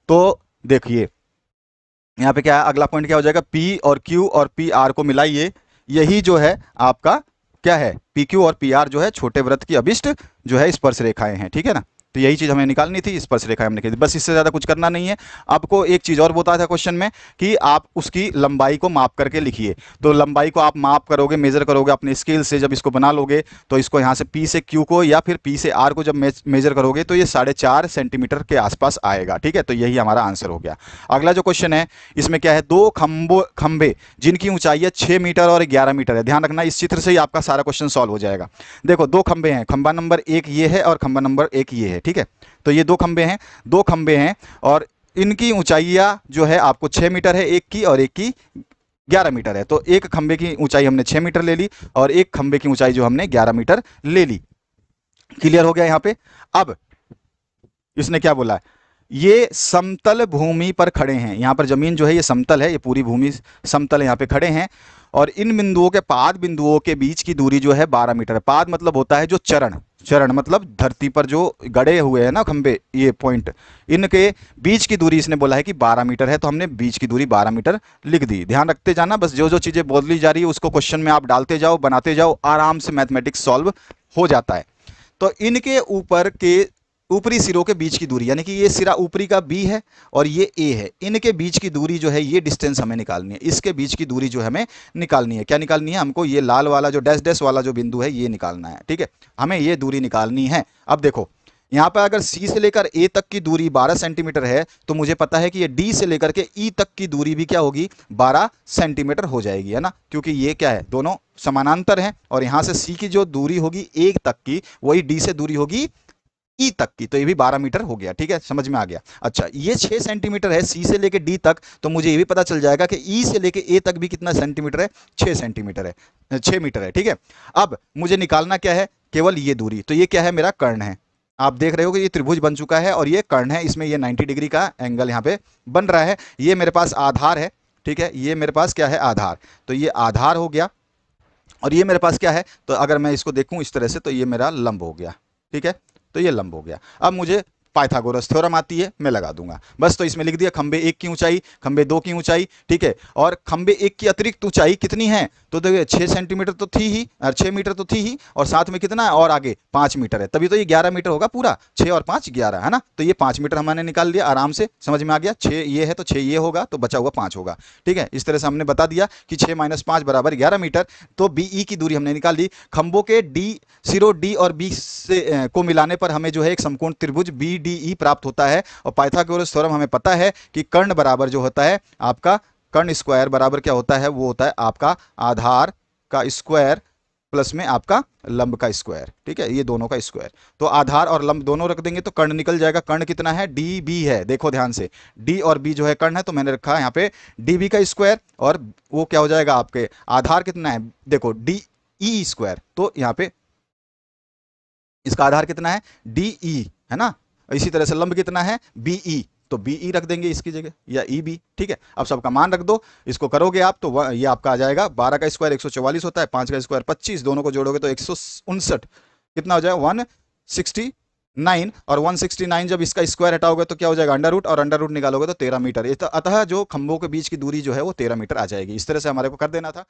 तो देखिए यहाँ पे क्या है, अगला पॉइंट क्या हो जाएगा, पी और क्यू और पी आर को मिलाइए। यही जो है आपका क्या है, पी क्यू और पी आर जो है छोटे वृत्त की अभिष्ट जो है स्पर्श रेखाएं हैं। ठीक है ना, तो यही चीज हमें निकालनी थी, स्पर्श रेखाएं हमने निकाली, बस इससे ज्यादा कुछ करना नहीं है। आपको एक चीज और बताया था क्वेश्चन में कि आप उसकी लंबाई को माप करके लिखिए। तो लंबाई को आप माप करोगे, मेजर करोगे अपने स्केल से, जब इसको बना लोगे तो इसको यहाँ से पी से क्यू को या फिर पी से आर को जब मेजर करोगे तो ये 4.5 सेंटीमीटर के आसपास आएगा। ठीक है, तो यही हमारा आंसर हो गया। अगला जो क्वेश्चन है इसमें क्या है, दो खंबे जिनकी ऊंचाई है 6 मीटर और 11 मीटर है। ध्यान रखना, इस चित्र से ही आपका सारा क्वेश्चन सॉल्व हो जाएगा। देखो दो खंबे हैं, खंबा नंबर 1 ये है और खंबा नंबर 1 ये है। ठीक है, तो ये दो खंबे हैं और इनकी ऊंचाइयां जो है आपको 6 मीटर है एक की, और एक की 11 मीटर है। तो एक खंबे की ऊंचाई हमने 6 मीटर ले ली और एक खंबे की ऊंचाई जो हमने 11 मीटर ले ली। क्लियर हो गया यहाँ पे। अब इसने क्या बोला है, ये समतल भूमि पर खड़े हैं। यहाँ पर जमीन जो है ये समतल है, ये पूरी भूमि समतल है, यहाँ पे खड़े हैं। और इन बिंदुओं के पाद बिंदुओं के बीच की दूरी जो है 12 मीटर है। पाद मतलब होता है जो चरण, चरण मतलब धरती पर जो गड़े हुए हैं ना खंबे, ये पॉइंट, इनके बीच की दूरी इसने बोला है कि 12 मीटर है। तो हमने बीच की दूरी 12 मीटर लिख दी। ध्यान रखते जाना, बस जो जो चीजें बोली जा रही है उसको क्वेश्चन में आप डालते जाओ, बनाते जाओ, आराम से मैथमेटिक्स सॉल्व हो जाता है। तो इनके ऊपर के ऊपरी सिरों के बीच की दूरी, यानी कि ये सिरा ऊपरी का बी है और ये ए है, इनके बीच की दूरी जो है ये डिस्टेंस हमें निकालनी है। इसके बीच की दूरी जो हमें निकालनी है, क्या निकालनी है हमको, ये लाल वाला जो डैश डैश वाला जो बिंदु है ये निकालना है। ठीक है, हमें ये दूरी निकालनी है। अब देखो यहाँ पर अगर सी से लेकर ए तक की दूरी 12 सेंटीमीटर है तो मुझे पता है कि ये डी से लेकर के ई तक की दूरी भी क्या होगी, 12 सेंटीमीटर हो जाएगी, है ना, क्योंकि ये क्या है, दोनों समानांतर हैं। और यहाँ से सी की जो दूरी होगी ए तक की, वही डी से दूरी होगी ई तक की, तो ये भी 12 मीटर हो गया। ठीक है, समझ में आ गया। अच्छा, ये 6 सेंटीमीटर है सी से लेके डी तक, तो मुझे ये भी पता चल जाएगा कि ई से लेके ए तक भी कितना सेंटीमीटर है, 6 सेंटीमीटर है, 6 मीटर है। ठीक है, अब मुझे निकालना क्या है, केवल ये दूरी। तो ये क्या है, मेरा कर्ण है। आप देख रहे हो कि ये त्रिभुज बन चुका है और ये कर्ण है, इसमें ये 90 डिग्री का एंगल यहाँ पे बन रहा है। ये मेरे पास आधार है। ठीक है, ये मेरे पास क्या है, आधार। तो ये आधार हो गया और ये मेरे पास क्या है, तो अगर मैं इसको देखूं इस तरह से तो ये मेरा लंब हो गया। ठीक है, तो ये लंब हो गया। अब मुझे पाइथागोरस थ्योरम आती है, मैं लगा दूंगा बस। तो इसमें लिख दिया खंबे 1 की ऊंचाई, खंबे 2 की ऊंचाई। ठीक है, और खंबे 1 की अतिरिक्त ऊंचाई कितनी है, तो देखिए 6 सेंटीमीटर तो थी ही, 6 मीटर तो थी ही, और साथ में कितना है और आगे 5 मीटर है, तभी तो ये 11 मीटर होगा पूरा। 6 और 5 11 है ना, तो ये 5 मीटर हमने निकाल लिया आराम से, समझ में आ गया। 6 ये है तो 6 ये होगा, तो बचा हुआ 5 होगा। ठीक है, इस तरह से हमने बता दिया कि 6 - 5 बराबर 11 मीटर। तो बी ई की दूरी हमने निकाल ली। खंबों के डी सिरो डी और बी से को मिलाने पर हमें जो है एक समकोण त्रिभुज बी डी ई प्राप्त होता है। और पाइथागोरस थ्योरम हमें पता है कि कर्ण बराबर जो होता है आपका, कर्ण स्क्वायर बराबर क्या होता है, वो होता है आपका आधार का स्क्वायर प्लस में आपका लंब का स्क्वायर। ठीक है, ये दोनों का स्क्वायर। तो आधार और लंब दोनों रख देंगे तो कर्ण निकल जाएगा। कर्ण कितना है, डी बी है। देखो ध्यान से, डी और बी जो है कर्ण है, तो मैंने रखा है यहाँ पे डी बी का स्क्वायर, और वो क्या हो जाएगा आपके आधार कितना है, देखो डी ई स्क्वायर। तो यहाँ पे इसका आधार कितना है, डी ई, है ना। इसी तरह से लंब कितना है, बी ई, तो बी ई रख देंगे इसकी जगह, या ई बी। ठीक है, अब सबका मान रख दो। इसको करोगे आप तो ये आपका आ जाएगा 12 का स्क्वायर 144 होता है, 5 का स्क्वायर 25, दोनों को जोड़ोगे तो 159 कितना हो जाएगा, 169। और 169 जब इसका स्क्वायर हटाओगे तो क्या हो जाएगा, अंडर रूट, और अंडर रूट निकालोगे तो 13 मीटर। अतः जो खंभों के बीच की दूरी जो है वो 13 मीटर आ जाएगी। इस तरह से हमारे को कर देना था।